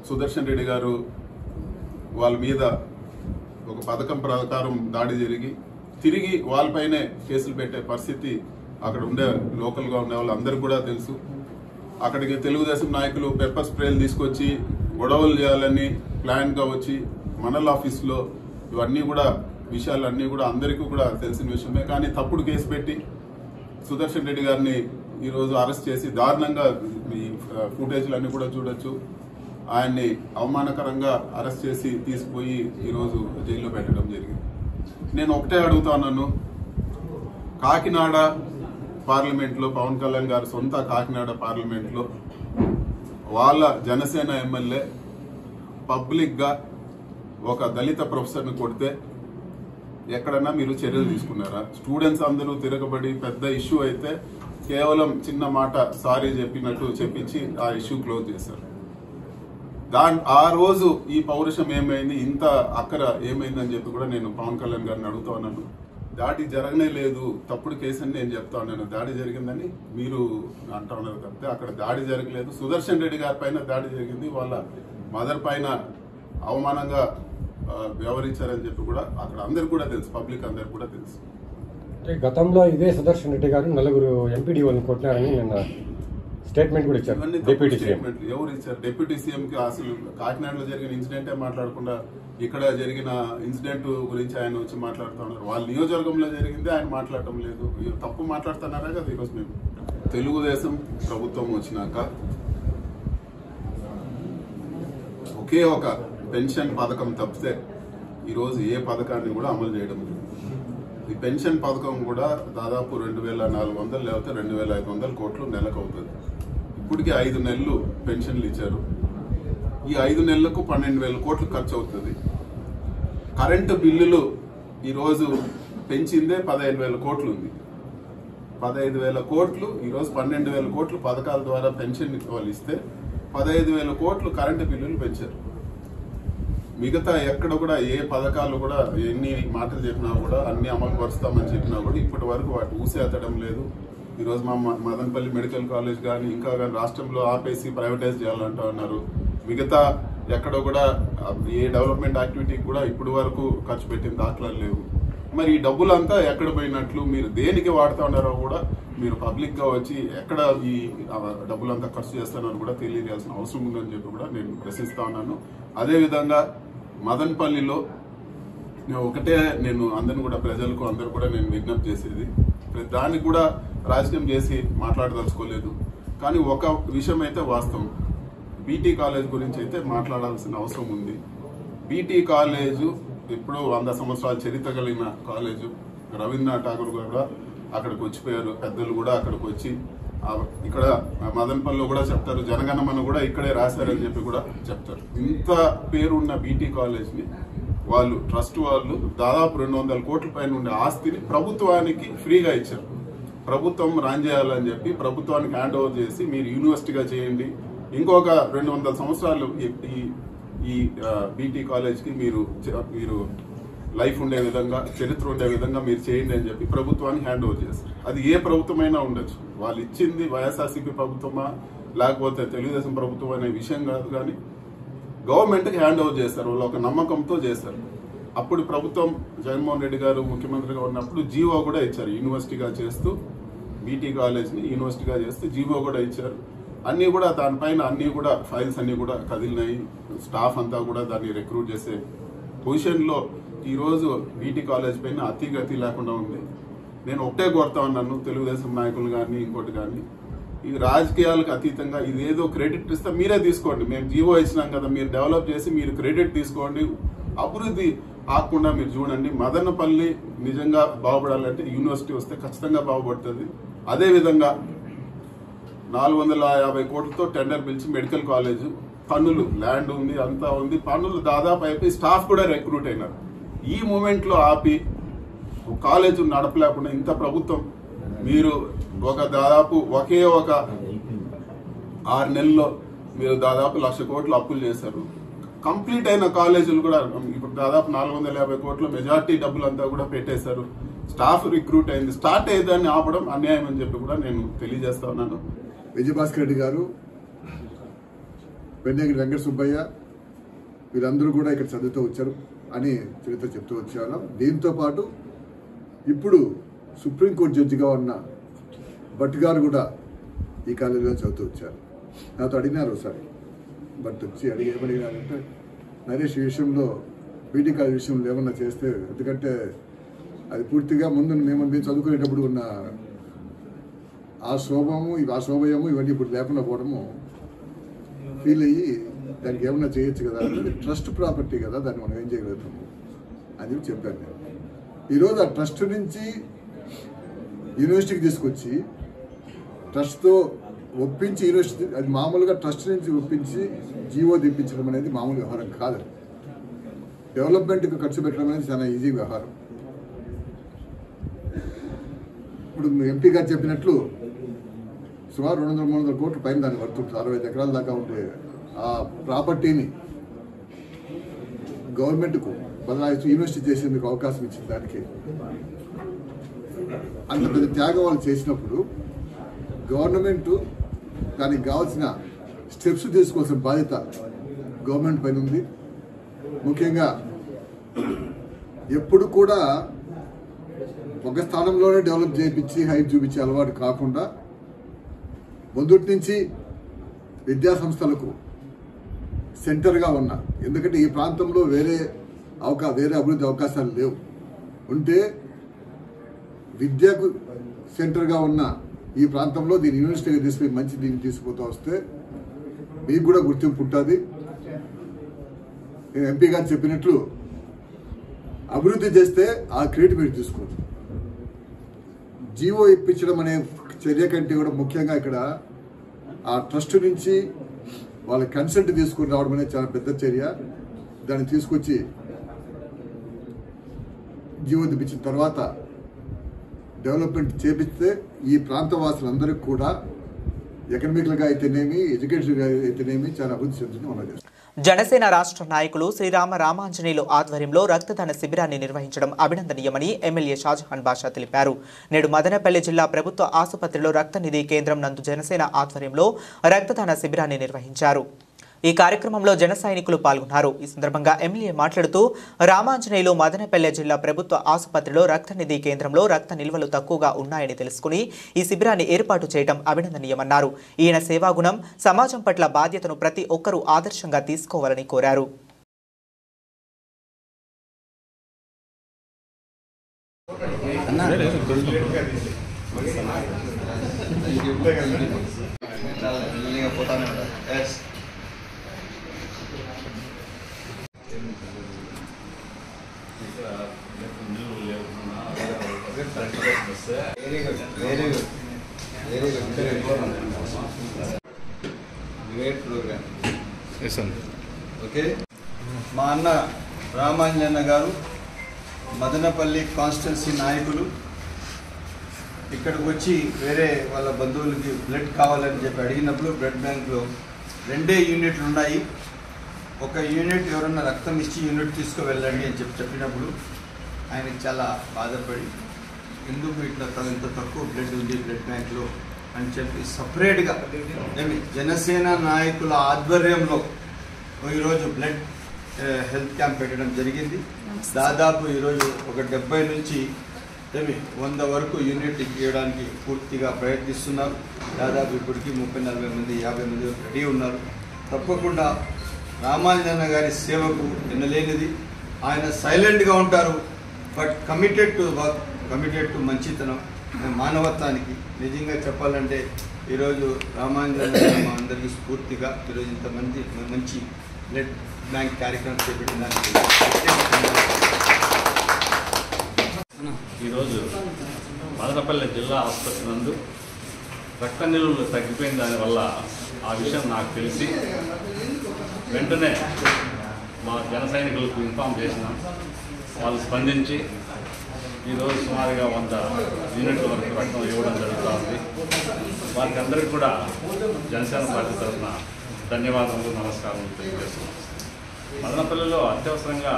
Speaker 7: సుదర్శన్ రెడ్డి గారు వాళ్ళ మీద ఒక పథకం ప్రకారం దాడి జరిగి తిరిగి వాళ్ళపైనే కేసులు పెట్టే పరిస్థితి అక్కడ ఉండే లోకల్గా ఉండే వాళ్ళందరికీ కూడా తెలుసు. అక్కడికి తెలుగుదేశం నాయకులు పెప్పర్ స్ప్రేలు తీసుకొచ్చి గొడవలు చేయాలని ప్లాన్గా వచ్చి మండల్ ఆఫీసులో ఇవన్నీ కూడా విషయాలన్నీ కూడా అందరికీ కూడా తెలిసిన విషయమే. కానీ తప్పుడు కేసు పెట్టి సుదర్శన్ రెడ్డి గారిని ఈరోజు అరెస్ట్ చేసి దారుణంగా ఈ ఫుటేజ్లన్నీ కూడా చూడొచ్చు. ఆయన్ని అవమానకరంగా అరెస్ట్ చేసి తీసుకుపోయి ఈరోజు జైల్లో పెట్టడం జరిగింది. నేను ఒకటే అడుగుతున్నాను, కాకినాడ పార్లమెంట్లో పవన్ కళ్యాణ్ గారు సొంత కాకినాడ పార్లమెంట్లో వాళ్ళ జనసేన ఎమ్మెల్యే పబ్లిక్ గా ఒక దళిత ప్రొఫెసర్ని కొడితే ఎక్కడన్నా మీరు చర్యలు తీసుకున్నారా? స్టూడెంట్స్ అందరూ తిరగబడి పెద్ద ఇష్యూ అయితే కేవలం చిన్న మాట సారీ చెప్పినట్టు చెప్పించి ఆ ఇష్యూ క్లోజ్ చేశారు. ఆ రోజు ఈ పౌరుషం ఏమైంది, ఇంత అక్కర ఏమైందని చెప్పి కూడా నేను పవన్ కళ్యాణ్ గారిని అడుగుతా ఉన్నాను. దాడి జరగనే లేదు, తప్పుడు కేసు అని నేను చెప్తా ఉన్నాను. దాడి జరిగిందని మీరు అంటా ఉన్నారు తప్పితే అక్కడ దాడి జరగలేదు. సుదర్శన్ రెడ్డి గారి పైన దాడి జరిగింది, వాళ్ళ మదర్ పైన అవమానంగా వ్యవహరించారని చెప్పి కూడా అక్కడ అందరికి కూడా తెలుసు, పబ్లిక్ అందరికి కూడా తెలుసు.
Speaker 8: గతంలో ఇదే సుదర్శన్ రెడ్డి గారు 4 ఎంపీడీఓలను కొట్టినారని నిన్న స్టేట్మెంట్ కూడా ఇచ్చారు. డిప్యూటీ సీఎం
Speaker 7: ఎవరు ఇచ్చారు? డిప్యూటీ సీఎం కి అసలు కాకినాడలో జరిగిన ఇన్సిడెంటే మాట్లాడకుండా ఇక్కడ జరిగిన ఇన్సిడెంట్ గురించి ఆయన వచ్చి మాట్లాడుతూ ఉన్నారు. వాళ్ళ నియోజకవర్గంలో జరిగింది ఆయన మాట్లాడటం లేదు. తప్పు మాట్లాడుతున్నారా కదా ఈరోజు. మేము తెలుగుదేశం ప్రభుత్వం వచ్చినాక ఒకే ఒక పెన్షన్ పథకం తప్పితే ఈరోజు ఏ పథకాన్ని కూడా అమలు చేయడం లేదు. ఈ పెన్షన్ పథకం కూడా దాదాపు 2400 లేకపోతే 2500 కోట్లు నెలకు అవుతుంది. ఇప్పటికి 5 నెలలు పెన్షన్లు ఇచ్చారు. ఈ 5 నెలలకు 12,000 కోట్లు ఖర్చు అవుతుంది. కరెంటు బిల్లులు ఈరోజు పెంచిందే 15,000 కోట్లు ఉంది. 15,000 కోట్లు ఈరోజు 12,000 కోట్లు పథకాల ద్వారా పెన్షన్ వాళ్ళు ఇస్తే 15,000 కోట్లు కరెంటు బిల్లులు పెంచారు. మిగతా ఎక్కడ కూడా ఏ పథకాలు కూడా ఎన్ని మాటలు చెప్పినా కూడా అన్ని అమలు పరుస్తామని చెప్పినా కూడా ఇప్పటి వరకు వాటి ఊసేతడం లేదు. ఈరోజు మా మదనపల్లి మెడికల్ కాలేజ్ కానీ ఇంకా కానీ రాష్ట్రంలో ఆపేసి ప్రైవేటైజ్ చేయాలంటా ఉన్నారు. మిగతా ఎక్కడ కూడా ఏ డెవలప్మెంట్ యాక్టివిటీకి కూడా ఇప్పటి వరకు ఖర్చు పెట్టిన దాఖలాలు లేవు. మరి ఈ డబ్బులంతా ఎక్కడ పోయినట్లు, మీరు దేనికి వాడుతూ ఉన్నారో కూడా మీరు పబ్లిక్ గా వచ్చి ఎక్కడ ఈ డబ్బులంతా ఖర్చు చేస్తున్నారో కూడా తెలియజేయాల్సిన అవసరం ఉందని చెప్పి కూడా నేను ప్రశ్నిస్తా ఉన్నాను. అదేవిధంగా మదనపల్లిలో నేను అందరిని కూడా ప్రజలకు అందరూ కూడా నేను విజ్ఞప్తి చేసేది, దానికి కూడా రాజకీయం చేసి మాట్లాడదలుచుకోలేదు. కానీ ఒక విషయం అయితే వాస్తవం, బీటీ కాలేజ్ గురించి అయితే మాట్లాడాల్సిన అవసరం ఉంది. బీటీ కాలేజు ఇప్పుడు 100 సంవత్సరాల చరిత్ర కలిగిన కాలేజు. రవీంద్రనాథ్ ఠాగూర్ కూడా అక్కడికి వచ్చిపోయారు, పెద్దలు కూడా అక్కడికి వచ్చి ఇక్కడ మదనపల్లిలో కూడా చెప్తారు, జనగణమన కూడా ఇక్కడే రాశారని చెప్పి కూడా చెప్తారు. ఇంత పేరున్న బీటీ కాలేజ్ ని వాళ్ళు ట్రస్ట్ వాళ్ళు దాదాపు 200 కోట్ల పైన ఉండే ఆస్తిని ప్రభుత్వానికి ఫ్రీగా ఇచ్చారు. ప్రభుత్వం రన్ చేయాలని చెప్పి ప్రభుత్వానికి హ్యాండ్ ఓవర్ చేసి మీరు యూనివర్సిటీగా చేయండి, ఇంకొక 200 సంవత్సరాలు ఈ బీటీ కాలేజ్ కి మీరు లైఫ్ ఉండే విధంగా, చరిత్ర ఉండే విధంగా మీరు చేయండి అని చెప్పి ప్రభుత్వానికి హ్యాండ్ ఓవర్ చేస్తారు. అది ఏ ప్రభుత్వమైనా ఉండొచ్చు. వాళ్ళు ఇచ్చింది వైఎస్ఆర్సీపీ ప్రభుత్వమా లేకపోతే తెలుగుదేశం ప్రభుత్వం అనే విషయం కాదు, కానీ గవర్నమెంట్ కి హ్యాండ్ ఓవర్ చేస్తారు. వాళ్ళు ఒక నమ్మకంతో చేస్తారు. అప్పుడు ప్రభుత్వం జగన్మోహన్ రెడ్డి గారు ముఖ్యమంత్రిగా ఉన్నప్పుడు జీవో కూడా ఇచ్చారు, యూనివర్సిటీగా చేస్తూ బీటీ కాలేజ్ ని యూనివర్సిటీగా చేస్తూ జీవో కూడా ఇచ్చారు. అన్ని కూడా దానిపైన అన్ని కూడా ఫైల్స్ అన్ని కూడా కదిలినాయి. స్టాఫ్ అంతా కూడా దాన్ని రిక్రూట్ చేసే పొజిషన్ లో ఈ రోజు బీటీ కాలేజ్ పైన అతిగతి లేకుండా ఉంది. నేను ఒకటే కోరుతా ఉన్నాను, తెలుగుదేశం నాయకులు కానీ ఇంకోటి కానీ, ఈ రాజకీయాలకు అతీతంగా ఇదేదో క్రెడిట్ ఇస్తే మీరే తీసుకోండి. మేము జీవో ఇచ్చినాం కదా, మీరు డెవలప్ చేసి మీరు క్రెడిట్ తీసుకోండి, అభివృద్ధి ఆకుండా మీరు చూడండి. మదనపల్లి నిజంగా బాగుపడాలంటే యూనివర్సిటీ వస్తే ఖచ్చితంగా బాగుపడుతుంది. అదేవిధంగా 450 కోట్లతో టెండర్ పిలిచి మెడికల్ కాలేజ్ పనులు ల్యాండ్ ఉంది, అంతా ఉంది, పనులు దాదాపు అయిపోయి స్టాఫ్ కూడా రిక్రూట్ అయినారు. ఈ మూమెంట్లో ఆపి కాలేజ్ నడపలేకుండా ఇంత ప్రభుత్వం మీరు దాదాపు ఒకే 6 నెలల్లో మీరు దాదాపు 1,00,000 కోట్లు అప్పులు చేశారు. కంప్లీట్ అయిన కాలేజీలు కూడా ఇప్పుడు దాదాపు 450 కోట్ల మెజార్టీ డబ్బులంతా కూడా పెట్టేశారు. స్టాఫ్ రిక్రూట్ అయింది. స్టార్ట్ అయ్యేదాన్ని ఆపడం అన్యాయం అని చెప్పి కూడా నేను తెలియజేస్తా ఉన్నాను.
Speaker 9: విజయభాస్కర్ రెడ్డి గారు, పెన్నెగిరి వెంకట సుబ్బయ్య వీరందరూ కూడా ఇక్కడ చదువుతూ వచ్చారు అని చరిత్ర చెప్తూ వచ్చాను. దీంతో పాటు ఇప్పుడు సుప్రీంకోర్టు జడ్జిగా ఉన్న భట్ గారు కూడా ఈ కాలేజీలో చదువుతూ వచ్చారు. నాతో అడిగినారు ఒకసారి, బట్ వచ్చి ఏమడిగినారంటే నరేష్ ఈ విషయంలో బీటీ కాలేజ్ విషయంలో ఏమన్నా చేస్తే, ఎందుకంటే అది పూర్తిగా ముందు మేము చదువుకునేటప్పుడు ఉన్న ఆ శోభయము ఇవన్నీ ఇప్పుడు లేకుండా పోవడము ఫీల్ అయ్యి దానికి ఏమన్నా చేయొచ్చు కదా, ట్రస్ట్ ప్రాపర్టీ కదా, దాన్ని మనం ఏం చేయగలుగుతాము అని చెప్పాను నేను. ఈరోజు ఆ ట్రస్ట్ నుంచి యూనివర్సిటీకి తీసుకొచ్చి ట్రస్ట్తో ఒప్పించి యూనివర్సిటీ, అది మామూలుగా ట్రస్ట్ నుంచి ఒప్పించి జీవో తెప్పించడం అనేది మామూలు వ్యవహారం కాదు. డెవలప్మెంట్కి ఖర్చు పెట్టడం అనేది చాలా ఈజీ వ్యవహారం. ఇప్పుడు ఎంపీ గారు చెప్పినట్లు సుమారు 200-300 కోట్ల పైన దాన్ని వర్తుంది. 65 ఎకరాల దాకా ఉంటే ఆ ప్రాపర్టీని గవర్నమెంట్కు బదలాయిస్తూ యూనివర్సిటీ చేసేందుకు అవకాశం ఇచ్చిన దానికి అంత పెద్ద త్యాగం వాళ్ళు చేసినప్పుడు గవర్నమెంట్ దానికి కావాల్సిన స్టెప్స్ తీసుకోవాల్సిన బాధ్యత గవర్నమెంట్ పైన ఉంది. ముఖ్యంగా ఎప్పుడు కూడా ఒక స్థానంలోనే డెవలప్ చేయించి హైట్ చూపించే అలవాటు కాకుండా మొదటి నుంచి విద్యా సంస్థలకు సెంటర్గా ఉన్న, ఎందుకంటే ఈ ప్రాంతంలో వేరే అభివృద్ధి అవకాశాలు లేవు. ఉంటే విద్యకు సెంటర్గా ఉన్న ఈ ప్రాంతంలో దీని యూనివర్సిటీగా తీసుకుని మంచి దీన్ని తీసుకుపోతూ వస్తే మీకు కూడా గుర్తింపు ఉంటుంది. నేను ఎంపీ గారు చెప్పినట్లు అభివృద్ధి చేస్తే ఆ క్రెడిట్ మీరు తీసుకోండి. జీవో ఇప్పించడం అనే చర్య కంటే కూడా ముఖ్యంగా ఇక్కడ ఆ ట్రస్ట్ నుంచి వాళ్ళ కన్సెంట్ తీసుకుని రావడం అనేది చాలా పెద్ద చర్య. దాన్ని తీసుకొచ్చి జీవో తెప్పించిన తర్వాత డెవలప్మెంట్ చేపిస్తే ఈ ప్రాంత వాసులందరికీ కూడా ఎకనామికల్గా అయితేనేమి, ఎడ్యుకేషన్గా అయితేనేమి చాలా అభివృద్ధి చెందుతుంది. మనం చేస్తాం.
Speaker 1: జనసేన రాష్ట్ర నాయకులు రామాంజనేయులు ఆధ్వర్యంలో రక్తదాన శిబిరాన్ని నిర్వహించడం అభినందనీయమని ఎమ్మెల్యే షాజహాన్ బాషా తెలిపారు. నేడు మదనపల్లి జిల్లా ప్రభుత్వ ఆసుపత్రిలో రక్తనిధి కేంద్రం నందు జనసేన ఆధ్వర్యంలో రక్తదాన శిబిరాన్ని నిర్వహించారు. ఈ కార్యక్రమంలో జన సైనికులు పాల్గొన్నారు. ఈ సందర్భంగా ఎమ్మెల్యే మాట్లాడుతూ రామాంజనేయులు మదనపల్లె జిల్లా ప్రభుత్వ ఆసుపత్రిలో రక్తనిధి కేంద్రంలో రక్త నిల్వలు తక్కువగా ఉన్నాయని తెలుసుకుని ఈ శిబిరాన్ని ఏర్పాటు చేయడం అభినందనీయమన్నారు. ఈయన సేవాగుణం, సమాజం పట్ల బాధ్యతను ప్రతి ఒక్కరూ ఆదర్శంగా తీసుకోవాలని కోరారు.
Speaker 10: Great programme. ఓకే, మా అన్న రామాంజన్న గారు మదనపల్లి కాన్స్టిట్యున్సీ నాయకులు ఇక్కడికి వచ్చి వేరే వాళ్ళ బంధువులకి బ్లడ్ కావాలని చెప్పి అడిగినప్పుడు బ్లడ్ బ్యాంక్లో 2 యూనిట్లు ఉన్నాయి, ఒక యూనిట్ ఎవరన్నా రక్తం ఇచ్చి యూనిట్ తీసుకువెళ్ళండి అని చెప్పినప్పుడు ఆయనకి చాలా బాధపడి ఎందుకు ఇట్లా ఇంత తక్కువ బ్లడ్ ఉంది బ్లడ్ బ్యాంక్లో అని చెప్పి సపరేట్గా జనసేన నాయకుల ఆధ్వర్యంలో ఈరోజు బ్లడ్ హెల్త్ క్యాంప్ పెట్టడం జరిగింది. దాదాపు ఈరోజు ఒక 70 నుంచి 100 వరకు యూనిట్ ఇవ్వడానికి పూర్తిగా ప్రయత్నిస్తున్నారు. దాదాపు ఇప్పటికీ 30-40 మంది 50 మంది రెడీ ఉన్నారు. తప్పకుండా రామాంజన్న గారి సేవకు ఎన్నలేనిది. ఆయన సైలెంట్గా ఉంటారు, but committed to work, committed to మంచితనం, మానవత్వానికి. నిజంగా చెప్పాలంటే ఈరోజు రామాంజన్న మా అందరికీ స్ఫూర్తిగా ఈరోజు ఇంతమంది మంచి బ్లడ్ బ్యాంక్ కార్యక్రమం చేపట్టడానికి
Speaker 11: ఈరోజు మదనపల్లి జిల్లా ఆసుపత్రి నందు రక్త నిలువలు తగ్గిపోయిన దానివల్ల ఆ విషయం నాకు తెలిసి వెంటనే మా జన సైనికులకు ఇన్ఫామ్ చేసినాం. వాళ్ళు స్పందించి ఈరోజు సుమారుగా 100 యూనిట్ల వరకు రక్తం ఇవ్వడం జరుగుతూ ఉంది. వారికి అందరికీ కూడా జనసేన పార్టీ తరఫున ధన్యవాదాలు, నమస్కారం తెలియజేస్తున్నాం. మదనపల్లిలో అత్యవసరంగా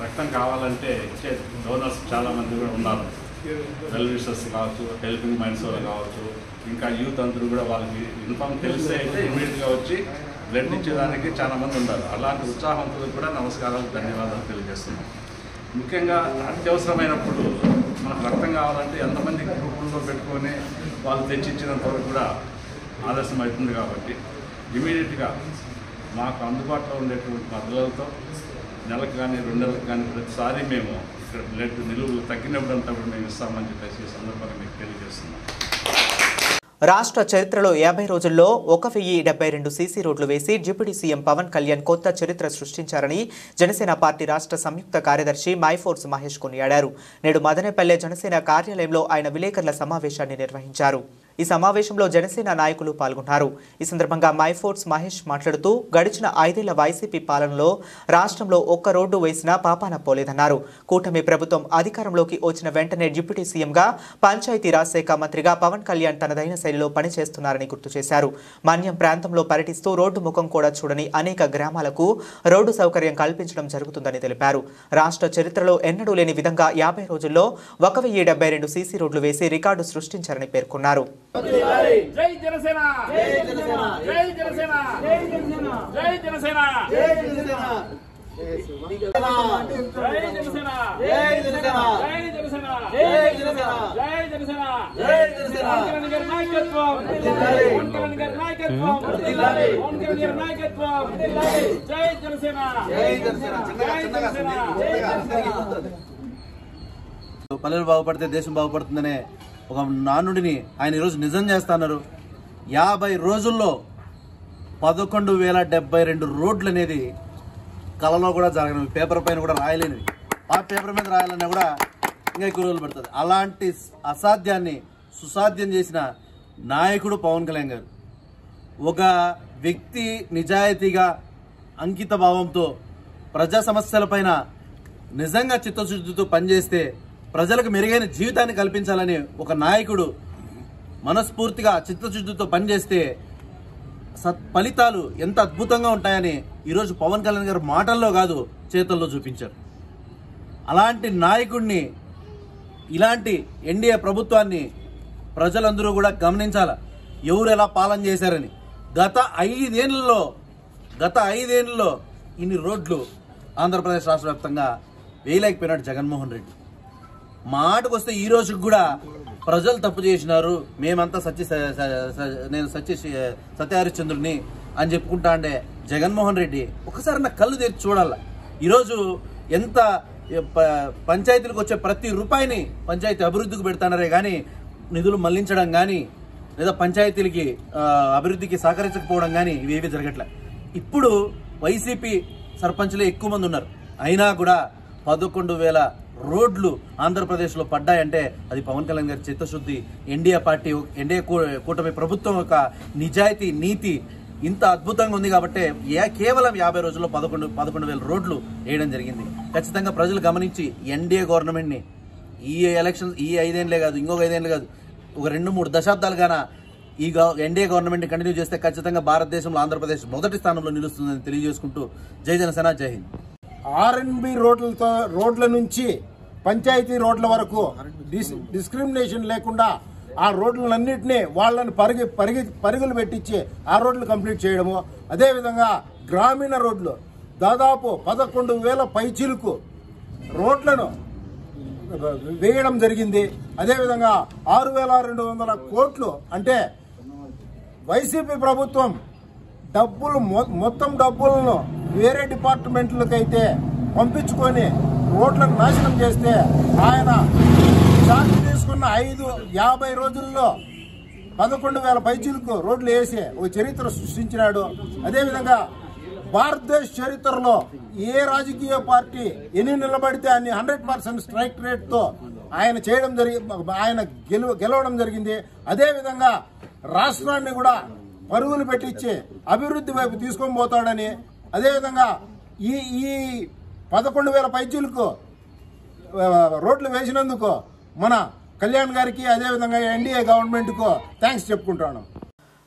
Speaker 11: రక్తం కావాలంటే ఇచ్చే డోనర్స్ చాలామంది కూడా ఉన్నారు. వెల్ విషర్స్ కావచ్చు, హెల్పింగ్ మైండ్స్ వాళ్ళు కావచ్చు, ఇంకా యూత్ అందరూ కూడా వాళ్ళకి ఇన్ఫామ్ తెలిస్తే అయితే ఇమీడియట్గా వచ్చి బ్లడ్ ఇచ్చేదానికి చాలామంది ఉన్నారు. అలాంటి ఉత్సాహవంతులకు కూడా నమస్కారాలు, ధన్యవాదాలు తెలియజేస్తున్నాం. ముఖ్యంగా అత్యవసరమైనప్పుడు మనకు రక్తం కావాలంటే ఎంతమంది గ్రూపుల్లో పెట్టుకొని వాళ్ళు తెచ్చిచ్చినంత వరకు కూడా ఆలస్యం అవుతుంది. కాబట్టి ఇమీడియట్గా మాకు అందుబాటులో ఉండేటువంటి పద్ధతులతో నెలకు కానీ 2 నెలలకు కానీ ప్రతిసారి మేము ఇక్కడ బ్లడ్ నిలువలు తగ్గినప్పుడంతా కూడా మేము ఇస్తామని చెప్పేసి ఈ సందర్భంగా మీకు తెలియజేస్తున్నాం.
Speaker 1: రాష్ట్ర చరిత్రలో 50 రోజుల్లో 1072 సీసీ రోడ్లు వేసి డిప్యూటీ సీఎం పవన్ కళ్యాణ్ కొత్త చరిత్ర సృష్టించారని జనసేన పార్టీ రాష్ట్ర సంయుక్త కార్యదర్శి మైఫోర్స్ మహేష్ కొనియాడారు. నేడు మదనపల్లె జనసేన కార్యాలయంలో ఆయన విలేకరుల సమావేశాన్ని నిర్వహించారు. ఈ సమావేశంలో జనసేన నాయకులు పాల్గొన్నారు. ఈ సందర్భంగా మైఫోర్స్ మహేష్ మాట్లాడుతూ గడిచిన 5 ఏళ్ల వైసీపీ పాలనలో రాష్ట్రంలో ఒక్క రోడ్డు వేసినా పాపాన పోలేదన్నారు. కూటమి ప్రభుత్వం అధికారంలోకి వచ్చిన వెంటనే డిప్యూటీ సీఎంగా పంచాయతీరాజ్ శాఖ మంత్రిగా పవన్ కళ్యాణ్ తనదైన శైలిలో పనిచేస్తున్నారని గుర్తు చేశారు. మన్యం ప్రాంతంలో పర్యటిస్తూ రోడ్డు ముఖం కూడా చూడని అనేక గ్రామాలకు రోడ్డు సౌకర్యం కల్పించడం జరుగుతుందని తెలిపారు. రాష్ట్ర చరిత్రలో ఎన్నడూ లేని విధంగా 50 రోజుల్లో 1072 సీసీ రోడ్లు వేసి రికార్డు సృష్టించారని పేర్కొన్నారు.
Speaker 12: జై జనసేన, జై జనసేన, జై జనసేన, జై జనసేన, జై జనసేన, జై జనసేన, జై జనసేన, జై జనసేన, జై జనసేన, జై జనసేన, జై జనసేన, జై జనసేన. పవన్ కళ్యాణ్ గారి నాయకత్వం వర్ధిల్లాలి, పవన్ కళ్యాణ్ గారి నాయకత్వం వర్ధిల్లాలి, పవన్ కళ్యాణ్ గారి నాయకత్వం వర్ధిల్లాలి. జై జనసేన, జై జనసేన, జై జనసేన, జై జనసేన.
Speaker 13: పల్లెలు బాగుపడితే దేశం బాగుపడుతుందనే ఒక నానుడిని ఆయన ఈరోజు నిజం చేస్తున్నారు. 50 రోజుల్లో 11,072 రోడ్లు అనేది కళలో కూడా జరగనివి, పేపర్ పైన కూడా రాయలేనివి. ఆ పేపర్ మీద రాయాలన్నా కూడా ఇంకా ఎక్కువ రోజులు పడుతుంది. అలాంటి అసాధ్యాన్ని సుసాధ్యం చేసిన నాయకుడు పవన్ కళ్యాణ్ గారు. ఒక వ్యక్తి నిజాయితీగా అంకిత భావంతో ప్రజా సమస్యలపైన నిజంగా చిత్తశుద్ధితో పనిచేస్తే ప్రజలకు మెరుగైన జీవితాన్ని కల్పించాలని ఒక నాయకుడు మనస్ఫూర్తిగా చిత్తశుద్ధితో పనిచేస్తే ఫలితాలు ఎంత అద్భుతంగా ఉంటాయని ఈరోజు పవన్ కళ్యాణ్ గారు మాటల్లో కాదు చేతల్లో చూపించారు. అలాంటి నాయకుడిని, ఇలాంటి ఎన్డీఏ ప్రభుత్వాన్ని ప్రజలందరూ కూడా గమనించాల, ఎవరు ఎలా పాలన చేశారని. గత 5 ఏళ్లలో ఇన్ని రోడ్లు ఆంధ్రప్రదేశ్ రాష్ట్ర వ్యాప్తంగా వేయలేకపోయినాడు జగన్మోహన్ రెడ్డి. మాటకు వస్తే ఈ రోజుకి కూడా ప్రజలు తప్పు చేసినారు, మేమంతా నేను సత్యహరిశ్చంద్రుడిని అని చెప్పుకుంటా అంటే జగన్మోహన్ రెడ్డి ఒకసారి నా కళ్ళు తెరిచి చూడాల. ఈరోజు ఎంత పంచాయతీలకు వచ్చే ప్రతి రూపాయిని పంచాయతీ అభివృద్ధికి పెడతానరే కానీ నిధులు మళ్లించడం కానీ లేదా పంచాయతీలకి అభివృద్ధికి సహకరించకపోవడం కానీ ఇవేవి జరగట్లే. ఇప్పుడు వైసీపీ సర్పంచ్లే ఎక్కువ మంది ఉన్నారు, అయినా కూడా 11,000 రోడ్లు ఆంధ్రప్రదేశ్లో పడ్డాయంటే అది పవన్ కళ్యాణ్ గారి చిత్తశుద్ధి, ఎన్డీఏ కూటమి ప్రభుత్వం యొక్క నిజాయితీ, నీతి ఇంత అద్భుతంగా ఉంది. కాబట్టి కేవలం 50 రోజుల్లో 11,000 రోడ్లు వేయడం జరిగింది. ఖచ్చితంగా ప్రజలు గమనించి ఎన్డీఏ గవర్నమెంట్ని ఈ 5 ఏళ్ళే కాదు, ఇంకొక 5 ఏళ్ళు కాదు, ఒక 2-3 దశాబ్దాలుగాన ఈ ఎన్డీఏ గవర్నమెంట్ని కంటిన్యూ చేస్తే ఖచ్చితంగా భారతదేశంలో ఆంధ్రప్రదేశ్ మొదటి స్థానంలో నిలుస్తుందని తెలియజేసుకుంటూ జై జనసేన, జై హింద్.
Speaker 14: ఆర్ఎన్బి రోడ్ల నుంచి పంచాయతీ రోడ్ల వరకు డిస్క్రిమినేషన్ లేకుండా ఆ రోడ్లన్నింటినీ వాళ్ళని పరుగులు పెట్టించి ఆ రోడ్లు కంప్లీట్ చేయడము. అదేవిధంగా గ్రామీణ రోడ్లు దాదాపు 11,000 పైచిలుకు రోడ్లను వేయడం జరిగింది. అదేవిధంగా 6,200 కోట్లు అంటే వైసీపీ ప్రభుత్వం మొత్తం డబ్బులను వేరే డిపార్ట్మెంట్లకైతే పంపించుకొని రోడ్లను నాశనం చేస్తే ఆయన చార్జ్ తీసుకున్న 50 రోజుల్లో 11,000 పైచీలకు రోడ్లు వేసి ఒక చరిత్ర సృష్టించినాడు. అదేవిధంగా భారతదేశ చరిత్రలో ఏ రాజకీయ పార్టీ ఎన్ని నిలబడితే అన్ని 100% స్ట్రైక్ రేట్ తో ఆయన చేయడం ఆయన గెలవడం జరిగింది. అదేవిధంగా రాష్ట్రాన్ని కూడా పరుగులు పెట్టించి అభివృద్ధి వైపు తీసుకొని పోతాడని, అదేవిధంగా ఈ 11,000 పైచీలకు రోడ్లు వేసినందుకు మన కళ్యాణ్ గారికి అదేవిధంగా ఎన్డీఏ గవర్నమెంట్కు థ్యాంక్స్ చెప్పుకుంటాను.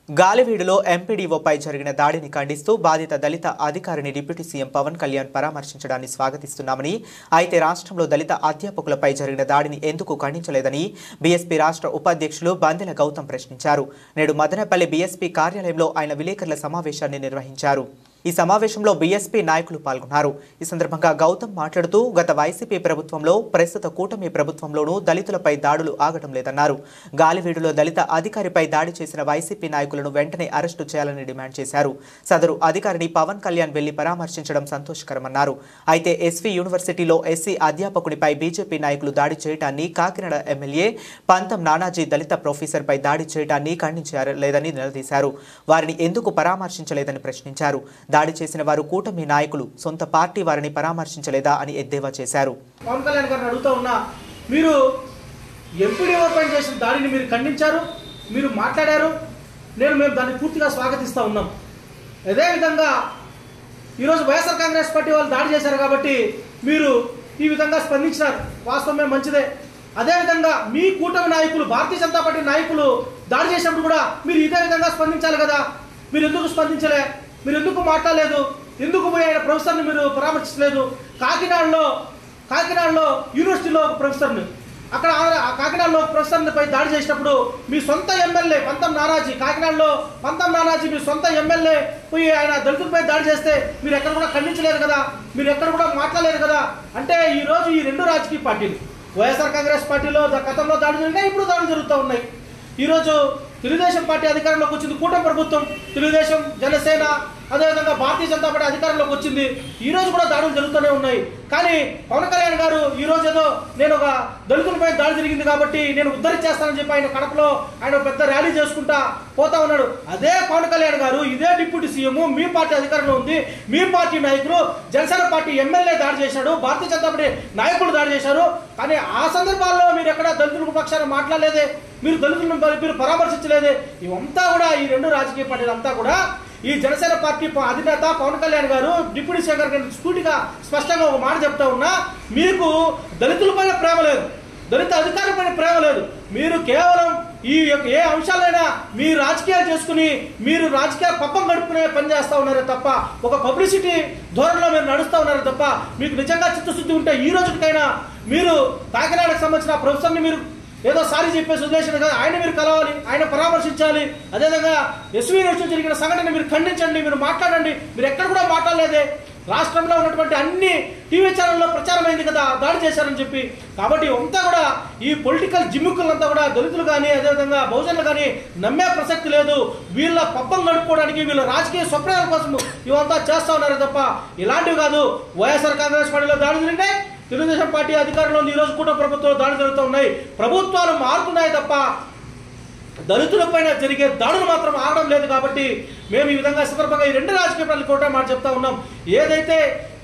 Speaker 1: గాలివీడులో ఎంపీడీఓపై జరిగిన దాడిని ఖండిస్తూ బాధిత దళిత అధికారిని డిప్యూటీ సీఎం పవన్ కళ్యాణ్ పరామర్శించడాన్ని స్వాగతిస్తున్నామని, అయితే రాష్ట్రంలో దళిత అధ్యాపకులపై జరిగిన దాడిని ఎందుకు ఖండించలేదని బీఎస్పీ రాష్ట్ర ఉపాధ్యక్షులు బందెల గౌతమ్ ప్రశ్నించారు. నేడు మదనపల్లి బీఎస్పీ కార్యాలయంలో ఆయన విలేకరుల సమావేశాన్ని నిర్వహించారు. ఈ సమావేశంలో బీఎస్పీ నాయకులు పాల్గొన్నారు. ఈ సందర్భంగా గౌతమ్ మాట్లాడుతూ గత వైసీపీ ప్రభుత్వంలో, ప్రస్తుత కూటమి ప్రభుత్వంలోనూ దళితులపై దాడులు ఆగటం లేదన్నారు. గాలివీడులో దళిత అధికారిపై దాడి చేసిన వైసీపీ నాయకులను వెంటనే అరెస్టు చేయాలని డిమాండ్ చేశారు. సదరు అధికారిని పవన్ కళ్యాణ్ వెళ్లి పరామర్శించడం సంతోషకరమన్నారు. అయితే ఎస్వీ యూనివర్సిటీలో ఎస్సీ అధ్యాపకునిపై బీజేపీ నాయకులు దాడి చేయడాన్ని, కాకినాడ ఎమ్మెల్యే పంతం నానాజీ దళిత ప్రొఫెసర్పై దాడి చేయడాన్ని ఖండించలేదని నిలదీశారు. వారిని ఎందుకు పరామర్శించలేదని ప్రశ్నించారు. దాడి చేసిన వారు కూటమి నాయకులు, సొంత పార్టీ వారిని పరామర్శించలేదా అని ఎద్దేవా చేశారు.
Speaker 15: పవన్ కళ్యాణ్ గారిని అడుగుతూ ఉన్నా, మీరు ఎంపీడీఓ పైన చేసిన దాడిని మీరు ఖండించారు, మీరు మాట్లాడారు, మేము దాన్ని పూర్తిగా స్వాగతిస్తూ ఉన్నాం. అదేవిధంగా ఈరోజు వైఎస్ఆర్ కాంగ్రెస్ పార్టీ వాళ్ళు దాడి చేశారు కాబట్టి మీరు ఈ విధంగా స్పందించినారు, వాస్తవమే మంచిదే. అదేవిధంగా మీ కూటమి నాయకులు, భారతీయ జనతా పార్టీ నాయకులు దాడి చేసినప్పుడు కూడా మీరు ఇదే విధంగా స్పందించాలి కదా. మీరు ఎందుకు స్పందించలే? మీరు ఎందుకు మాట్లాడలేదు? ఎందుకు పోయి ఆయన ప్రొఫెసర్ని మీరు పరామర్శించలేదు? కాకినాడలో యూనివర్సిటీలో ఒక ప్రొఫెసర్ని, అక్కడ కాకినాడలో ఒక ప్రొఫెసర్ని పై దాడి చేసినప్పుడు మీ సొంత ఎమ్మెల్యే పంతం నానాజీ, కాకినాడలో పంతం నానాజీ మీ సొంత ఎమ్మెల్యే పోయి ఆయన దళితులపై దాడి చేస్తే మీరు ఎక్కడ కూడా ఖండించలేదు కదా, మీరు ఎక్కడ కూడా మాట్లాడలేదు కదా. అంటే ఈరోజు ఈ రెండు రాజకీయ పార్టీలు, వైఎస్ఆర్ కాంగ్రెస్ పార్టీలో గతంలో దాడులు జరిగినాయి, ఇప్పుడు దాడులు జరుగుతూ ఉన్నాయి. ఈరోజు తెలుగుదేశం పార్టీ అధికారంలోకి వచ్చింది, కూటమి ప్రభుత్వం, తెలుగుదేశం, జనసేన, అదేవిధంగా భారతీయ జనతా పార్టీ అధికారంలోకి వచ్చింది. ఈ రోజు కూడా దాడులు జరుగుతూనే ఉన్నాయి. కానీ పవన్ కళ్యాణ్ గారు ఈ రోజు ఏదో నేను ఒక దళితులపై దాడి జరిగింది కాబట్టి నేను ఉద్ధరించేస్తానని చెప్పి ఆయన కడపలో ఆయన పెద్ద ర్యాలీ చేసుకుంటా పోతా ఉన్నాడు. అదే పవన్ కళ్యాణ్ గారు, ఇదే డిప్యూటీ సీఎం, మీ పార్టీ అధికారంలో ఉంది, మీ పార్టీ నాయకులు, జనసేన పార్టీ ఎమ్మెల్యే దాడి చేశాడు, భారతీయ జనతా పార్టీ నాయకులు దాడి చేశారు. కానీ ఆ సందర్భాల్లో మీరు ఎక్కడ దళితుల పక్షాన మాట్లాడలేదే, మీరు దళితులను మీరు పరామర్శించలేదే. ఇవంతా కూడా ఈ రెండు రాజకీయ పార్టీలు అంతా కూడా ఈ జనసేన పార్టీ అధినేత పవన్ కళ్యాణ్ గారు డిప్యూటీ సీఎం గారికి స్ఫూర్తిగా స్పష్టంగా ఒక మాట చెప్తా ఉన్నా, మీకు దళితులపైన ప్రేమ లేదు, దళిత అధికారులపైన ప్రేమ లేదు. మీరు కేవలం ఈ ఏ అంశాలైనా మీ రాజకీయాలు చేసుకుని మీరు రాజకీయ పబ్బం గడుపుకునే పని చేస్తూ ఉన్నారే తప్ప, ఒక పబ్లిసిటీ ధోరణిలో మీరు నడుస్తూ ఉన్నారే తప్ప, మీకు నిజంగా చిత్తశుద్ధి ఉంటే ఈ రోజుకైనా మీరు కాకినాడకు సంబంధించిన ప్రొఫెసర్ని మీరు ఏదో సారీ చెప్పేసి ఉద్దేశం కదా, ఆయన మీరు కలవాలి, ఆయన పరామర్శించాలి. అదేవిధంగా ఎస్వీ యూనివర్సిటీ జరిగిన సంఘటన మీరు ఖండించండి, మీరు మాట్లాడండి. మీరు ఎక్కడ కూడా మాట్లాడలేదే. రాష్ట్రంలో ఉన్నటువంటి అన్ని టీవీ ఛానల్లో ప్రచారమైంది కదా దాడి చేశారని చెప్పి. కాబట్టి అంతా కూడా ఈ పొలిటికల్ జిమ్ముకులంతా కూడా దళితులు కానీ అదేవిధంగా బహుజనులు కానీ నమ్మే ప్రసక్తి లేదు. వీళ్ళ పబ్బం గడుపుకోవడానికి, వీళ్ళ రాజకీయ స్వప్నాల కోసం ఇవంతా చేస్తా ఉన్నారు తప్ప ఇలాంటివి కాదు. వైఎస్ఆర్ కాంగ్రెస్ పార్టీలో దాడులు జరిగినాయి, తెలుగుదేశం పార్టీ అధికారంలో ఉంది, ఈరోజు కూడా ప్రభుత్వాలు దాడులు జరుగుతూ ఉన్నాయి. ప్రభుత్వాలు మారుతున్నాయి తప్ప దళితులపైన జరిగే దాడులు మాత్రం ఆగడం లేదు. కాబట్టి మేము ఈ విధంగా సందర్భంగా ఈ రెండు రాజకీయ పార్టీలు కూడా మాట చెప్తా ఉన్నాం. ఏదైతే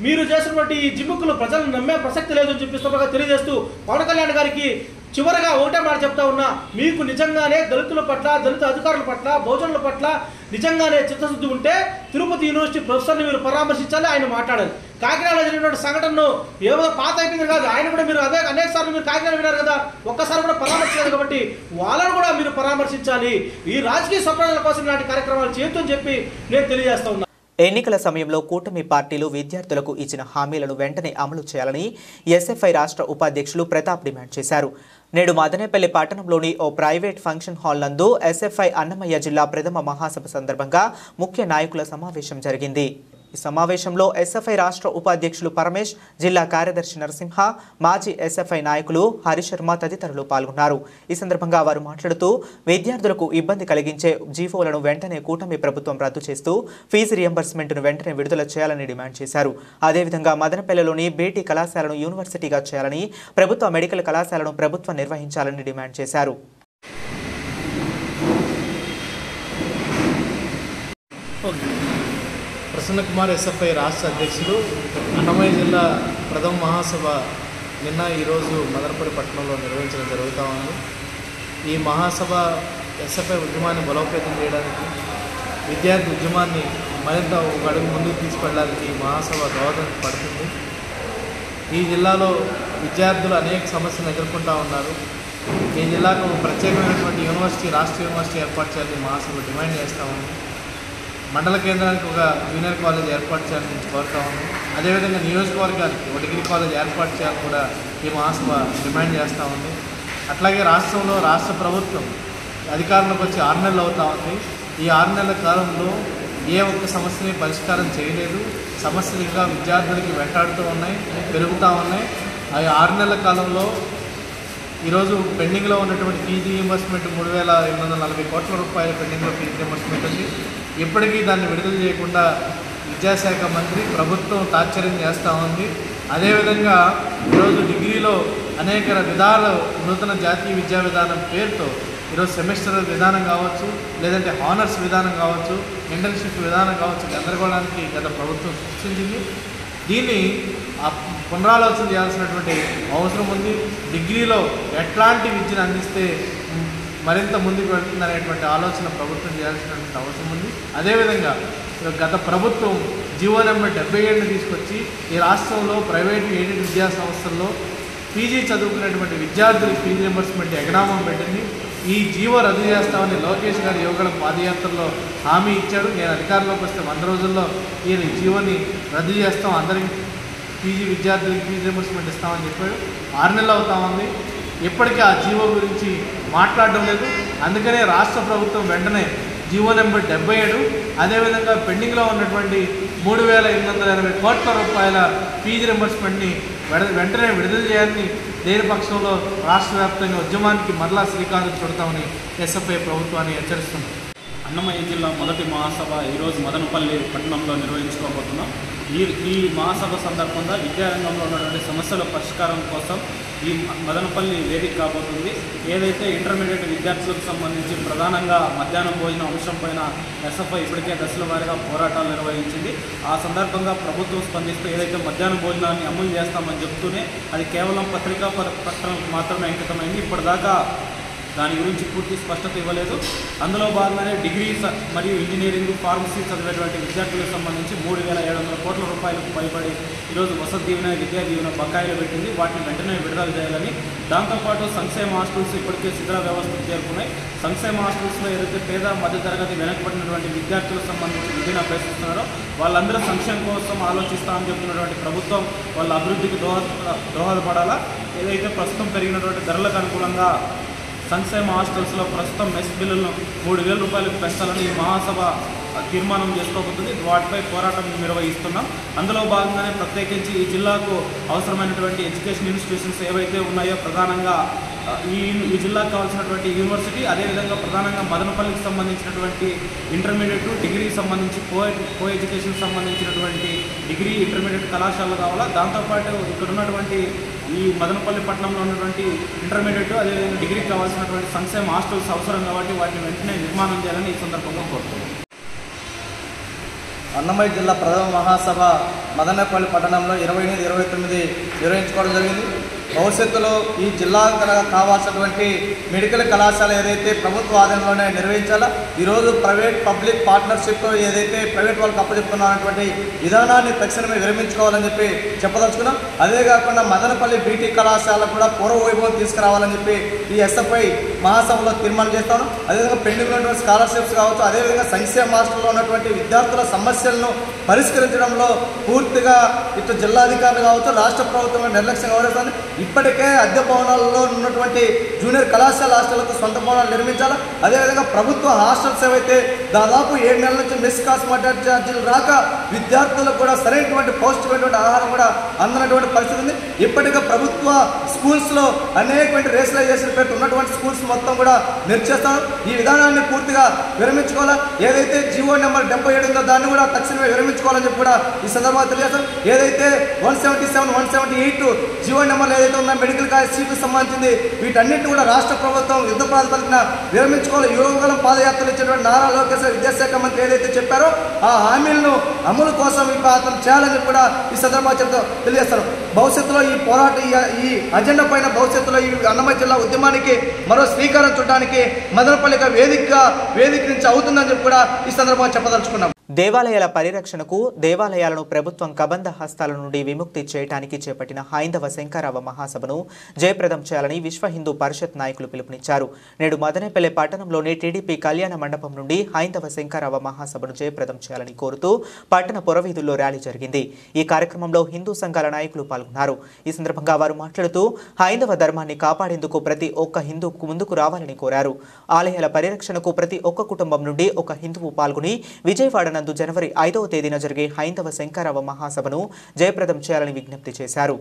Speaker 15: మీరు చేసినటువంటి ఈ జిమ్ముకులు ప్రజలను నమ్మే ప్రసక్తి లేదు అని చెప్పి సందర్భంగా తెలియజేస్తూ పవన్ కళ్యాణ్ గారికి చివరగా ఒకటే మాట చెప్తా ఉన్నా, మీకు నిజంగానే దళితుల పట్ల, దళిత అధికారుల పట్ల, బహుజనుల పట్ల నిజంగానే చిత్తశుద్ధి ఉంటే తిరుపతి యూనివర్సిటీ ప్రొఫెసర్ని మీరు పరామర్శించాలి, ఆయన మాట్లాడాలి. కాకినాడలో జరిగినటువంటి సంఘటనను ఏదో పాత అయిపోయింది కాదు, ఆయన కూడా మీరు అదే అనేక సార్లు మీరు కాకినాడ విన్నారు కదా, ఒక్కసారి కూడా పరామర్శించారు. కాబట్టి వాళ్ళను కూడా మీరు పరామర్శించాలి. ఈ రాజకీయ స్వప్నాల కోసం ఇలాంటి కార్యక్రమాలు చేయొద్దని చెప్పి నేను తెలియజేస్తా ఉన్నా.
Speaker 1: ఎన్నికల సమయంలో కూటమి పార్టీలు విద్యార్థులకు ఇచ్చిన హామీలను వెంటనే అమలు చేయాలని ఎస్ఎఫ్ఐ రాష్ట్ర ఉపాధ్యక్షులు ప్రతాప్ డిమాండ్ చేశారు. నేడు మదనపల్లి పట్టణంలోని ఓ ప్రైవేట్ ఫంక్షన్ హాల్ నందు ఎస్ఎఫ్ఐ అన్నమయ్య జిల్లా ప్రథమ మహాసభ సందర్భంగా ముఖ్య నాయకుల సమావేశం జరిగింది. ఈ సమావేశంలో ఎస్ఎఫ్ఐ రాష్ట్ర ఉపాధ్యక్షులు పరమేష్, జిల్లా కార్యదర్శి నరసింహ, మాజీ ఎస్ఎఫ్ఐ నాయకులు హరిశర్మ తదితరులు పాల్గొన్నారు. ఈ సందర్భంగా వారు మాట్లాడుతూ విద్యార్థులకు ఇబ్బంది కలిగించే జీవోలను వెంటనే కూటమి ప్రభుత్వం రద్దు చేస్తూ ఫీజు రియంబర్స్మెంట్ను వెంటనే విడుదల చేయాలని డిమాండ్ చేశారు. అదేవిధంగా మదనపల్లిలోని బీటీ కళాశాలను యూనివర్సిటీగా చేయాలని, ప్రభుత్వ మెడికల్ కళాశాలను ప్రభుత్వం నిర్వహించాలని డిమాండ్ చేశారు.
Speaker 16: ప్రసన్న కుమార్ ఎస్ఎఫ్ఐ రాష్ట్ర అధ్యక్షులు, అన్నమయ్య జిల్లా ప్రథమ మహాసభ ఈరోజు మదనపల్లి పట్టణంలో నిర్వహించడం జరుగుతూ ఉంది. ఈ మహాసభ ఎస్ఎఫ్ఐ ఉద్యమాన్ని బలోపేతం చేయడానికి, విద్యార్థి ఉద్యమాన్ని మరింత ఒక అడుగు ముందుకు తీసుకెళ్ళడానికి మహాసభ దోహదం పడుతుంది. ఈ జిల్లాలో విద్యార్థులు అనేక సమస్యలు ఎదుర్కొంటూ ఉన్నారు. ఈ జిల్లాకు ఒక ప్రత్యేకమైనటువంటి యూనివర్సిటీ, రాష్ట్ర యూనివర్సిటీ ఏర్పాటు చేయాలని మహాసభ డిమాండ్ చేస్తూ ఉంది. మండల కేంద్రానికి ఒక జూనియర్ కాలేజ్ ఏర్పాటు చేయాలని కోరుతా ఉన్నాం. అదేవిధంగా నియోజకవర్గానికి ఒక డిగ్రీ కాలేజ్ ఏర్పాటు చేయాలని కూడా ఈ మహాసభ డిమాండ్ చేస్తూ ఉంది. అట్లాగే రాష్ట్రంలో రాష్ట్ర ప్రభుత్వం అధికారంలోకి వచ్చి 6 నెలలు అవుతా ఉంది. ఈ 6 నెలల కాలంలో ఏ ఒక్క సమస్యని పరిష్కారం చేయలేదు. సమస్యలు ఇంకా విద్యార్థులకి వెంటాడుతూ ఉన్నాయి, పెరుగుతూ ఉన్నాయి. ఆ 6 నెలల కాలంలో ఈరోజు పెండింగ్లో ఉన్నటువంటి ఫీజు రీయింబర్స్మెంట్ 3,840 కోట్ల రూపాయల పెండింగ్లో ఫీజు రీయింబర్స్మెంట్ ఉంది. ఇప్పటికీ దాన్ని విడుదల చేయకుండా విద్యాశాఖ మంత్రి ప్రభుత్వం తాత్పర్యం చేస్తూ ఉంది. అదేవిధంగా ఈరోజు డిగ్రీలో అనేక విధాలు నూతన జాతీయ విద్యా విధానం పేరుతో ఈరోజు సెమిస్టర్ విధానం కావచ్చు, లేదంటే హానర్స్ విధానం కావచ్చు, ఇంటర్న్షిప్ విధానం కావచ్చు, గందరగోళానికి గత ప్రభుత్వం సృష్టించింది. దీన్ని పునరాలోచన చేయాల్సినటువంటి అవసరం ఉంది. డిగ్రీలో ఎట్లాంటి విద్యను అందిస్తే మరింత ముందుకు వెళ్తుందనేటువంటి ఆలోచన ప్రభుత్వం చేయాల్సినటువంటి అవసరం ఉంది. అదేవిధంగా గత ప్రభుత్వం జీవో నెంబర్ 77 తీసుకొచ్చి ఈ రాష్ట్రంలో ప్రైవేటు ఎయిడెడ్ విద్యా సంస్థల్లో పీజీ చదువుకునేటువంటి విద్యార్థులకు ఫీజు రింబర్స్మెంట్ ఎగనామం పెట్టింది. ఈ జీవో రద్దు చేస్తామని లోకేష్ గారు యువగళం పాదయాత్రలో హామీ ఇచ్చాడు. నేను అధికారంలోకి వస్తే 100 రోజుల్లో ఈ జీవోని రద్దు చేస్తాం, అందరికీ పీజీ విద్యార్థులకి ఫీజు రింబర్స్మెంట్ ఇస్తామని చెప్పాడు. 6 నెలలు అవుతా ఉంది, ఇప్పటికీ ఆ జీవో గురించి మాట్లాడడం లేదు. అందుకనే రాష్ట్ర ప్రభుత్వం వెంటనే జీవో నెంబర్ 77, అదేవిధంగా పెండింగ్లో ఉన్నటువంటి 3,880 కోట్ల రూపాయల ఫీజు రింబర్స్మెంట్ని వెంటనే విడుదల చేయాలని దేని పక్షంలో రాష్ట్ర వ్యాప్తంగా ఉద్యమానికి మరలా శ్రీకారం చుడతామని ఎస్ఎఫ్ఐ ప్రభుత్వాన్ని హెచ్చరిస్తుంది.
Speaker 17: అన్నమయ్య జిల్లా మొదటి మహాసభ ఈరోజు మదనపల్లి పట్టణంలో నిర్వహించుకోబోతున్నాం. ఈ మహాసభ సందర్భంగా విద్యారంగంలో ఉన్నటువంటి సమస్యల పరిష్కారం కోసం ఈ మదనపల్లి వేదిక కాబోతుంది. ఏదైతే ఇంటర్మీడియట్ విద్యార్థులకు సంబంధించి ప్రధానంగా మధ్యాహ్నం భోజనం అంశం పైన ఎస్ఎఫ్ఐ ఇప్పటికే దశల వారీగా పోరాటాలు నిర్వహించింది. ఆ సందర్భంగా ప్రభుత్వం స్పందిస్తూ ఏదైతే మధ్యాహ్న భోజనాన్ని అమలు చేస్తామని చెప్తూనే అది కేవలం పత్రికా ప్రకటనకు మాత్రమే అంకితమైంది. ఇప్పటిదాకా దాని గురించి పూర్తి స్పష్టత ఇవ్వలేదు. అందులో భాగంగానే డిగ్రీ మరియు ఇంజనీరింగ్, ఫార్మసీ చదివేటువంటి విద్యార్థులకు సంబంధించి 3,700 కోట్ల రూపాయలకు పైబడి ఈరోజు వసతి దీవెన, విద్యా దీవెన బకాయిలు పెట్టింది. వాటిని వెంటనే విడుదల చేయాలని, దాంతోపాటు సంక్షేమ హాస్టల్స్ ఇప్పటికే శిథిల వ్యవస్థకు చేరుకున్నాయి. సంక్షేమ హాస్టల్స్లో ఏదైతే పేద మధ్యతరగతి వెనకబడినటువంటి విద్యార్థులకు సంబంధించి విద్యను అభ్యసిస్తున్నారో వాళ్ళందరూ సంక్షేమం కోసం ఆలోచిస్తామని చెప్తున్నటువంటి ప్రభుత్వం వాళ్ళ అభివృద్ధికి దోహదపడాలా. ఏదైతే ప్రస్తుతం పెరిగినటువంటి ధరలకు అనుకూలంగా సంక్షేమ హాస్టల్స్లో ప్రస్తుతం మెస్ బిల్లులను 3,000 రూపాయలకు పెంచాలని ఈ మహాసభ తీర్మానం చేసుకోబోతుంది. వాటిపై పోరాటం నిర్వహిస్తున్నాం. అందులో భాగంగానే ప్రత్యేకించి ఈ జిల్లాకు అవసరమైనటువంటి ఎడ్యుకేషన్ ఇన్స్టిట్యూషన్స్ ఏవైతే ఉన్నాయో ప్రధానంగా ఈ జిల్లాకు కావాల్సినటువంటి యూనివర్సిటీ, అదేవిధంగా ప్రధానంగా మదనపల్లికి సంబంధించినటువంటి ఇంటర్మీడియట్, డిగ్రీకి సంబంధించి కో ఎడ్యుకేషన్కి సంబంధించినటువంటి డిగ్రీ ఇంటర్మీడియట్ కళాశాలలు కావాలా. దాంతోపాటు ఇక్కడ ఉన్నటువంటి ఈ మదనపల్లి పట్టణంలో ఉన్నటువంటి ఇంటర్మీడియట్, అదేవిధంగా డిగ్రీకి కావాల్సినటువంటి సంక్షేమ హాస్టల్స్ అవసరం కాబట్టి వాటిని వెంటనే నిర్మాణం చేయాలని ఈ సందర్భంగా కోరుతున్నాం.
Speaker 18: అన్నమయ్య జిల్లా ప్రథమ మహాసభ మదనపల్లి పట్టణంలో 28, 29 నిర్వహించుకోవడం జరిగింది. భవిష్యత్తులో ఈ జిల్లా కావాల్సినటువంటి మెడికల్ కళాశాల ఏదైతే ప్రభుత్వ ఆధీనంలోనే నిర్వహించాలో, ఈరోజు ప్రైవేట్ పబ్లిక్ పార్ట్నర్షిప్తో ఏదైతే ప్రైవేట్ వాళ్ళకి అప్పచెప్తున్నటువంటి విధానాన్ని తక్షణమే విరమించుకోవాలని చెప్పి చెప్పదలుచుకున్నాం. అదే కాకుండా మదనపల్లి బీటీ కళాశాల కూడా పూర్వ వైభవం తీసుకురావాలని చెప్పి ఈ ఎస్ఎఫ్ఐ మహాసభలో తీర్మానం చేస్తాను. అదేవిధంగా పెండింగ్ ఉన్నటువంటి స్కాలర్షిప్స్ కావచ్చు, అదేవిధంగా సంక్షేమ హాస్టల్లో ఉన్నటువంటి విద్యార్థుల సమస్యలను పరిష్కరించడంలో పూర్తిగా ఇటు జిల్లాధికారులు కావచ్చు, రాష్ట్ర ప్రభుత్వం నిర్లక్ష్యం వ్యవహరిస్తుంది. ఇప్పటికే అద్దె భవనాల్లో ఉన్నటువంటి జూనియర్ కళాశాల హాస్టళ్లకు సొంత భవనాలు నిర్మించాలి. అదేవిధంగా ప్రభుత్వ హాస్టల్స్ ఏవైతే దాదాపు 7 నెలల నుంచి మెస్ కాస్మెటిక్ ఛార్జీలు రాక విద్యార్థులకు కూడా సరైనటువంటి పౌష్టికమైనటువంటి ఆహారం కూడా అందనటువంటి పరిస్థితి ఉంది. ఇప్పటికే ప్రభుత్వ స్కూల్స్లో అనేకమైన రేషనలైజేషన్ పేరు ఉన్నటువంటి స్కూల్స్ మొత్తం కూడా నిర్చేస్తారు. ఈ విధానాన్ని పూర్తిగా విరమించుకోవాలి. ఏదైతే జీవో నెంబర్ 77 ఉందో దాన్ని కూడా తక్షణమే విరమించుకోవాలని చెప్పి కూడా ఈ సందర్భంగా తెలియజేస్తాం. ఏదైతే 177, 178 జీవో నెంబర్లు ఏదైతే ఉన్న మెడికల్ కాలేజ్ సీట్లకు సంబంధించింది వీటన్నిటిని కూడా రాష్ట్ర ప్రభుత్వం యుద్ధ ప్రాతిపదికన విరమించుకోవాలి. యువగలం పాదయాత్రలు ఇచ్చినటువంటి నారా లోకేష్ విద్యాశాఖ మంత్రి ఏదైతే చెప్పారో ఆ హామీలను అమలు కోసం ఈ ప్రయత్నం చేయాలని కూడా ఈ సందర్భంగా తెలియజేస్తారు. భవిష్యత్తులో ఈ పోరాటం, ఈ అజెండా పైన భవిష్యత్తులో ఈ అన్నమయ్య జిల్లా ఉద్యమానికి మరో శ్రీకారం చుట్టడానికి మదనపల్లిగా వేదిక నుంచి అవుతుందని చెప్పి కూడా ఈ సందర్భంగా చెప్పదలుచుకున్నాం.
Speaker 1: దేవాలయాల పరిరక్షణకు దేవాలయాలను ప్రభుత్వం కబంధ హస్తాల నుండి విముక్తి చేయడానికి చేపట్టిన హైందవ శంకరావ మహాసభను జయప్రదం చేయాలని విశ్వ హిందూ పరిషత్ నాయకులు పిలుపునిచ్చారు. నేడు మదనపల్లె పట్టణంలోని టీడీపీ కళ్యాణ మండపం నుండి హైందవ శంకరావ మహాసభను జయప్రదం చేయాలని కోరుతూ పట్టణ పురవీధుల్లో ర్యాలీ జరిగింది. ఈ కార్యక్రమంలో హిందూ సంఘాల నాయకులు పాల్గొన్నారు. ఈ సందర్భంగా వారు మాట్లాడుతూ హైందవ ధర్మాన్ని కాపాడేందుకు ప్రతి ఒక్క హిందూకు ముందుకు రావాలని కోరారు. ఆలయాల పరిరక్షణకు ప్రతి ఒక్క కుటుంబం నుండి ఒక హిందువు పాల్గొని విజయవాడ నందు జనవరి 5వ తేదీన జరిగే హైందవ శంకరావ మహాసభను జయప్రదం చేయాలని విజ్ఞప్తి చేశారు.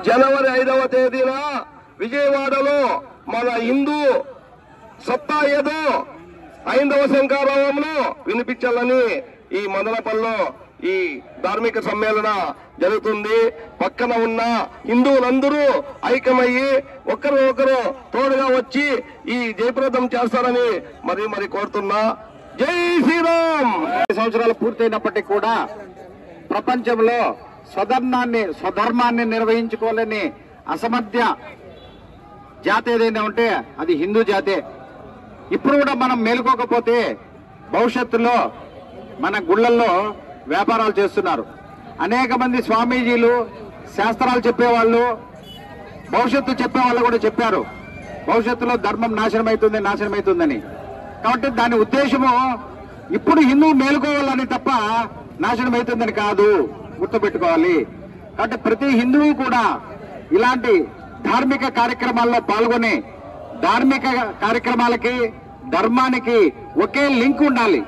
Speaker 19: జనవరి 5వ తేదీన విజయవాడలో మన హిందూ సత్తా ఏదో హైందవ శంకరావంలో వినిపించాలని ఈ మదనపల్లిలో ఈ ధార్మిక సమ్మేళన జరుగుతుంది. పక్కన ఉన్న హిందువులందరూ ఐక్యమయ్యి ఒకరు తోడుగా వచ్చి ఈ జయప్రదం చేస్తారని మరి కోరుతున్నా. జై శ్రీరామ్.
Speaker 14: సంవత్సరాలు పూర్తయినప్పటికీ కూడా ప్రపంచంలో స్వధర్మాన్ని నిర్వహించుకోలేని అసమర్థ్య జాతి ఏదైనా ఉంటే అది హిందూ జాతే. ఇప్పుడు కూడా మనం మేలుకోకపోతే భవిష్యత్తులో మన గుళ్ళల్లో వ్యాపారాలు చేస్తున్నారు. అనేక మంది స్వామీజీలు శాస్త్రాలు చెప్పేవాళ్ళు భవిష్యత్తు చెప్పేవాళ్ళు కూడా చెప్పారు భవిష్యత్తులో ధర్మం నాశనమవుతుందని. కాబట్టి దాని ఉద్దేశము ఇప్పుడు హిందువు మేలుకోవాలని తప్ప నాశనమవుతుందని కాదు, గుర్తుపెట్టుకోవాలి. కాబట్టి ప్రతి హిందువు కూడా ఇలాంటి ధార్మిక కార్యక్రమాల్లో పాల్గొని ధార్మిక కార్యక్రమాలకి ధర్మానికి ఒకే లింక్ ఉండాలి.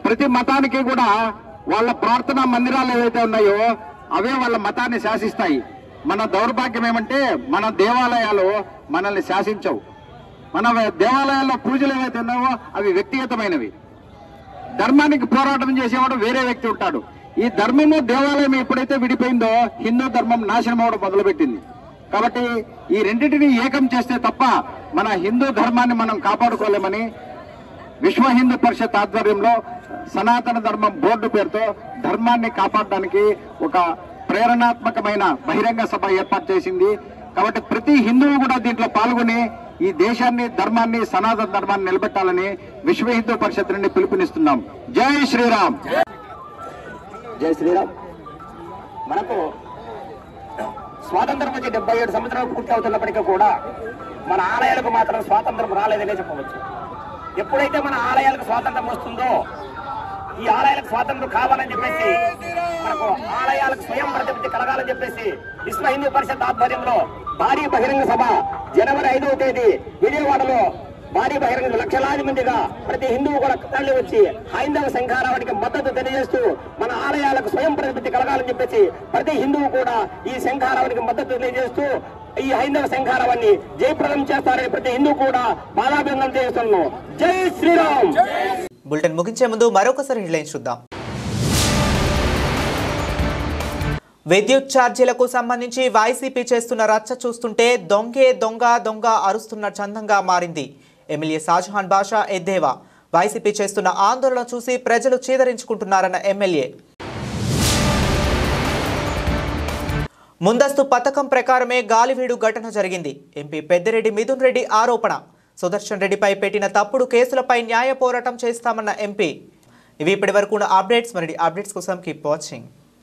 Speaker 14: ప్రతి మతానికి కూడా వాళ్ళ ప్రార్థనా మందిరాలు ఏవైతే ఉన్నాయో అవే వాళ్ళ మతాన్ని శాసిస్తాయి. మన దౌర్భాగ్యం ఏమంటే మన దేవాలయాలు మనల్ని శాసించవు. మన దేవాలయాల్లో పూజలు ఏవైతే ఉన్నాయో అవి వ్యక్తిగతమైనవి. ధర్మానికి పోరాటం చేసేవాడు వేరే వ్యక్తి ఉంటాడు. ఈ ధర్మము దేవాలయం ఎప్పుడైతే విడిపోయిందో హిందూ ధర్మం నాశనం అవడం మొదలుపెట్టింది. కాబట్టి ఈ రెండింటిని ఏకం చేస్తే తప్ప మన హిందూ ధర్మాన్ని మనం కాపాడుకోలేమని విశ్వ హిందూ పరిషత్ ఆధ్వర్యంలో సనాతన ధర్మం బోర్డు పేరుతో ధర్మాన్ని కాపాడడానికి ఒక ప్రేరణాత్మకమైన బహిరంగ సభ ఏర్పాటు చేసింది. కాబట్టి ప్రతి హిందువు కూడా దీంట్లో పాల్గొని ఈ దేశాన్ని ధర్మాన్ని సనాతన ధర్మాన్ని నిలబెట్టాలని విశ్వ హిందూ పరిషత్ నుండి పిలుపునిస్తున్నాం. జై శ్రీరామ్.
Speaker 20: జై శ్రీరామ్. మనకు స్వాతంత్రం వచ్చి 77 సంవత్సరాలు పూర్తి అవుతున్నప్పటికీ కూడా మన ఆలయాలకు మాత్రం స్వాతంత్రం రాలేదనే చెప్పవచ్చు. ఎప్పుడైతే మన ఆలయాలకు స్వాతంత్రం వస్తుందో ఈ ఆలయాలకు స్వాతంత్రం కావాలని చెప్పేసి మనకు ఆలయాలకు స్వయం ప్రతిపత్తి కలగాలని చెప్పేసి విశ్వ హిందూ పరిషత్ ఆధ్వర్యంలో భారీ బహిరంగ సభ జనవరి 5వ తేదీ విజయవాడలో భారీ బహిరంగ లక్షలాది మందిగా ప్రతి హిందువు కూడా తరలి వచ్చి హైందవ శంఖారావానికి మద్దతు తెలియజేస్తూ మన ఆలయాలకు స్వయం ప్రతిపత్తి కలగాలని చెప్పేసి ప్రతి హిందువు కూడా ఈ శంఖారావానికి మద్దతు తెలియజేస్తూ ఈ హైందవ శంఖారావాన్ని జయప్రదం చేస్తారని ప్రతి హిందువు కూడా బాధాభివందనం చేస్తున్నాం. జై శ్రీరామ్.
Speaker 1: బులెటిన్ ముగించే ముందు మరొకసారి హెడ్లైన్స్ చూద్దాం. విద్యుత్ ఛార్జీలకు సంబంధించి వైసీపీ చేస్తున్న రచ్చ చూస్తుంటే దొంగే దొంగ దొంగ అరుస్తున్న చందంగా మారింది. ఎమ్మెల్యే షాజహాన్ బాషా ఎద్దేవా. వైసీపీ చేస్తున్న ఆందోళన చూసి ప్రజలు చీదరించుకుంటున్నారన్న ఎమ్మెల్యే. ముందస్తు పథకం ప్రకారమే గాలివీడు ఘటన జరిగింది. ఎంపీ పెద్దిరెడ్డి మిథున్ రెడ్డి ఆరోపణ. సుదర్శన్ రెడ్డిపై పెట్టిన తప్పుడు కేసులపై న్యాయ పోరాటం చేస్తామన్న ఎంపీ. ఇవి ఇప్పటి వరకు ఉన్న అప్డేట్స్. మరి అప్డేట్స్ కోసం కీప్ వాచింగ్.